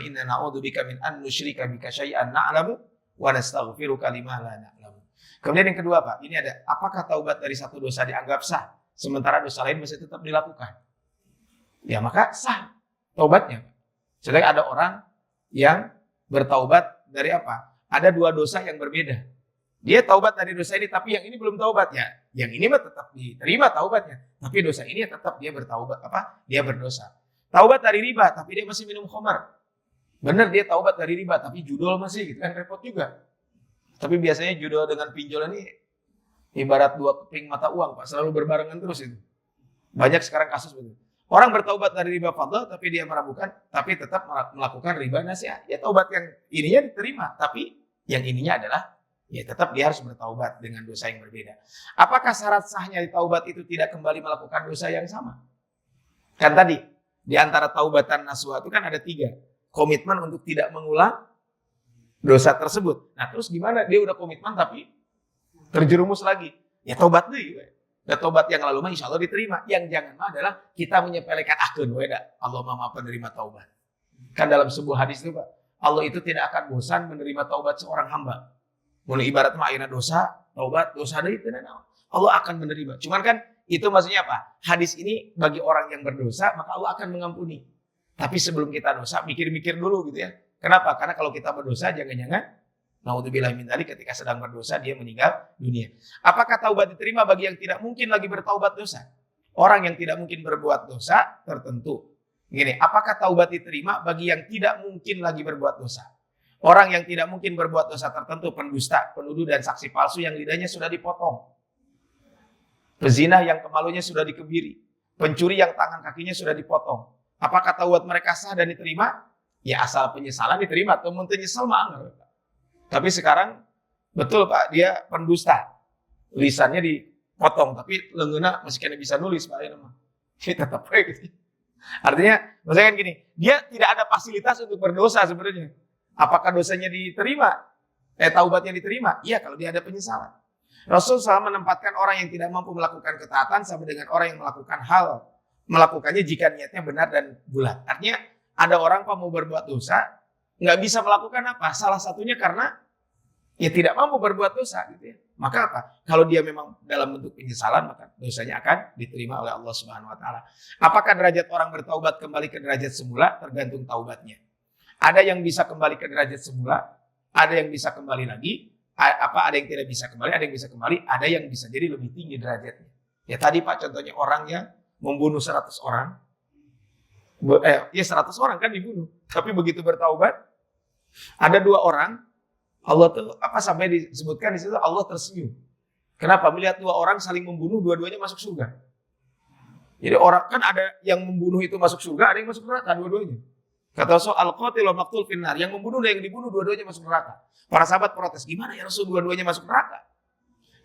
inna na'udzubika min an nusyrika bika syai'an na'lamu wa nastaghfiruka lima la na'lamu. Kemudian yang kedua Pak, ini ada apakah taubat dari satu dosa dianggap sah sementara dosa lain masih tetap dilakukan? Ya maka sah taubatnya. Sedangkan ada orang yang bertaubat dari apa? Ada 2 dosa yang berbeda. Dia taubat dari dosa ini tapi yang ini belum taubat ya. Yang ini mah tetap diterima taubatnya, tapi dosa ini tetap dia bertaubat Dia berdosa. Taubat dari riba tapi dia masih minum khamar. Benar dia taubat dari riba tapi judol masih gitu kan repot juga. Tapi biasanya judol dengan pinjol ini ibarat 2 keping mata uang Pak, selalu berbarengan terus itu. Banyak sekarang kasus begitu. Orang bertaubat dari riba fadl tapi dia meragukan, tapi tetap melakukan riba nasiah. Ya taubat yang ininya diterima, tapi yang ininya adalah ya tetap dia harus bertaubat dengan dosa yang berbeda. Apakah syarat sahnya taubat itu tidak kembali melakukan dosa yang sama? Kan tadi, di antara taubatan nasuha itu kan ada 3. Komitmen untuk tidak mengulang dosa tersebut. Nah terus gimana? Dia udah komitmen tapi terjerumus lagi. Ya taubat deh. Dan taubat yang lalu mah insya Allah diterima. Yang jangan mah adalah kita menyepelekan Allah maha penerima taubat. Kan dalam sebuah hadis itu Pak, Allah itu tidak akan bosan menerima taubat seorang hamba. Mulai ibarat mah ayeuna dosa, taubat, dosa deui teu naon. Allah akan menerima. Cuman kan itu maksudnya apa? Hadis ini bagi orang yang berdosa, maka Allah akan mengampuni. Tapi sebelum kita dosa, mikir-mikir dulu gitu ya. Kenapa? Karena kalau kita berdosa, jangan-jangan naudzubillah min dzalik ketika sedang berdosa dia meninggal dunia. Apakah taubat diterima bagi yang tidak mungkin lagi bertaubat dosa? Orang yang tidak mungkin berbuat dosa tertentu. Gini, apakah taubat diterima bagi yang tidak mungkin lagi berbuat dosa? Orang yang tidak mungkin berbuat dosa tertentu, pendusta, penuduh dan saksi palsu yang lidahnya sudah dipotong. Pezina yang kemaluannya sudah dikebiri. Pencuri yang tangan kakinya sudah dipotong. Apakah taubat mereka sah dan diterima? Ya asal penyesalan diterima. Atau nyesal mah enggak. Tapi sekarang betul Pak, dia pendusta. Lisannya dipotong, tapi leungeuna masih kena bisa nulis Pak. Ya tetap baik gitu. Artinya, maksudnya kan gini, dia tidak ada fasilitas untuk berdosa sebenarnya. Apakah dosanya diterima? Taubatnya diterima? Iya kalau dia ada penyesalan. Rasul SAW menempatkan orang yang tidak mampu melakukan ketaatan sama dengan orang yang melakukannya jika niatnya benar dan bulat. Artinya ada orang Pak mau berbuat dosa, nggak bisa melakukan apa? Salah satunya karena ya tidak mampu berbuat dosa gitu ya. Maka apa? Kalau dia memang dalam bentuk penyesalan, maka dosanya akan diterima oleh Allah Subhanahu wa taala. Apakah derajat orang bertaubat kembali ke derajat semula? Tergantung taubatnya. Ada yang bisa kembali ke derajat semula, ada yang bisa kembali lagi, ada yang tidak bisa kembali, ada yang bisa kembali, ada yang bisa jadi lebih tinggi derajatnya. Ya tadi Pak contohnya orang yang membunuh 100 orang. 100 orang kan dibunuh. Tapi begitu bertaubat, ada 2 orang, Allah tuh sampai disebutkan di situ Allah tersenyum. Kenapa? Melihat 2 orang saling membunuh, dua-duanya masuk surga. Jadi orang kan ada yang membunuh itu masuk surga, ada yang masuk neraka dua-duanya. Kata Rasul al-qatil wal maqtul finnar, yang membunuh dan yang dibunuh dua-duanya masuk neraka. Para sahabat protes, gimana ya Rasul dua-duanya masuk neraka?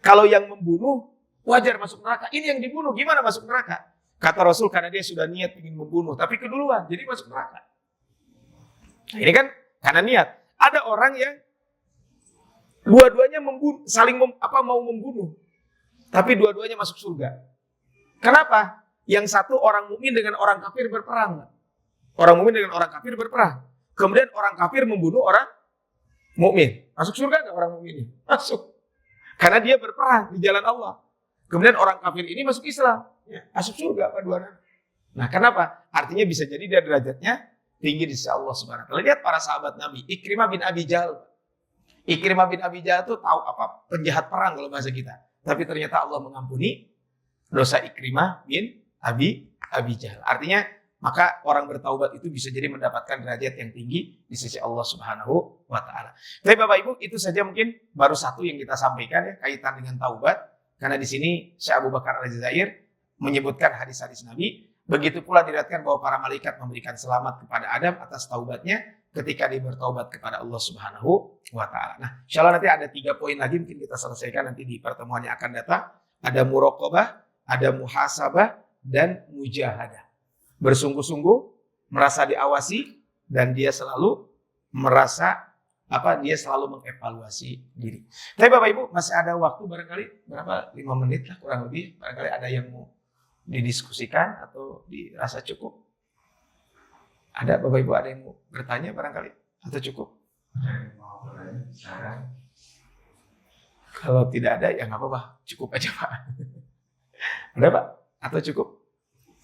Kalau yang membunuh wajar masuk neraka, ini yang dibunuh gimana masuk neraka? Kata Rasul karena dia sudah niat ingin membunuh, tapi keduluan jadi masuk neraka. Nah, ini kan karena niat. Ada orang yang dua-duanya mau membunuh, tapi dua-duanya masuk surga. Kenapa? Yang satu orang mukmin dengan orang kafir berperang. Orang mukmin dengan orang kafir berperang. Kemudian orang kafir membunuh orang mukmin. Masuk surga nggak orang mukmin? Masuk. Karena dia berperang di jalan Allah. Kemudian orang kafir ini masuk Islam. Ya, masuk surga apa dua. Nah, kenapa? Artinya bisa jadi dia derajatnya tinggi di sisi Allah Subhanahu wa taala. Lihat para sahabat Nabi, Ikrimah bin Abi Jahal. Ikrimah bin Abi Jahal itu tahu apa? Penjahat perang kalau bahasa kita. Tapi ternyata Allah mengampuni dosa Ikrimah bin Abi Jahal. Artinya maka orang bertaubat itu bisa jadi mendapatkan derajat yang tinggi di sisi Allah Subhanahu wa taala. Tapi Bapak Ibu, itu saja mungkin baru satu yang kita sampaikan ya kaitan dengan taubat. Karena di sini Syekh Abu Bakar Al-Jazair menyebutkan hadis-hadis Nabi, begitu pula diriwayatkan bahwa para malaikat memberikan selamat kepada Adam atas taubatnya ketika dia bertaubat kepada Allah Subhanahu wa taala. Nah, insyaallah nanti ada 3 poin lagi mungkin kita selesaikan nanti di pertemuan yang akan datang. Ada muraqabah, ada muhasabah dan mujahadah. Bersungguh-sungguh, merasa diawasi, dan dia selalu dia selalu mengevaluasi diri. Tapi Bapak Ibu masih ada waktu barangkali berapa 5 menit lah kurang lebih, barangkali ada yang mau didiskusikan atau dirasa cukup. Ada Bapak Ibu ada yang mau bertanya barangkali atau cukup? Kalau tidak ada ya nggak apa-apa, cukup aja Pak. Ada Pak? Atau cukup?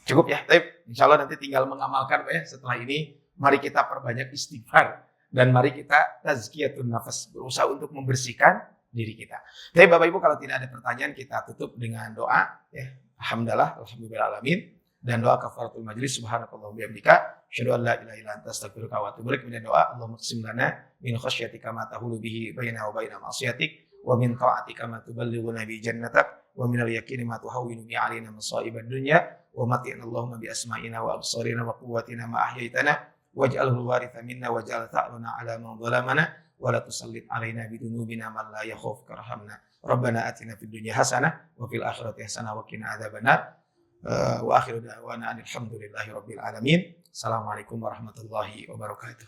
Cukup ya, tapi insya Allah nanti tinggal mengamalkan Pak ya. Setelah ini, mari kita perbanyak istighfar. Dan mari kita tazkiyatun nafas, berusaha untuk membersihkan diri kita. Tapi Bapak Ibu kalau tidak ada pertanyaan, kita tutup dengan doa. Ya. Alhamdulillahirrahmanirrahim. Dan doa kafaratul majlis, subhanakallahumma bihamdika, asyhadu an la ilaha illa anta astaghfiruka wa atubu ilaik. Kemudian doa, Allahumma qsim lana min khasyatika ma tahulu bihi baina wa baina ma'siyatik, wa min ta'atika ma tuballighuna bi jannatak, wa minal yaqini ma tuhawwinu bi alaina masa'ibad dunya, wa mati'na Allahumma bi asma'ina wa absarina wa quwwatina ma ahyaitana, waj'alhu waritha minna waj'al tha'rana 'ala man zalamana wa la tusallit 'alaina bidunubina man la yakhafuka warhamna. Rabbana atina fid dunya hasanah wa fil akhirati hasanah wa qina adzabannar. Wa akhiru da'wana alhamdulillahi rabbil alamin. Assalamualaikum warahmatullahi wabarakatuh.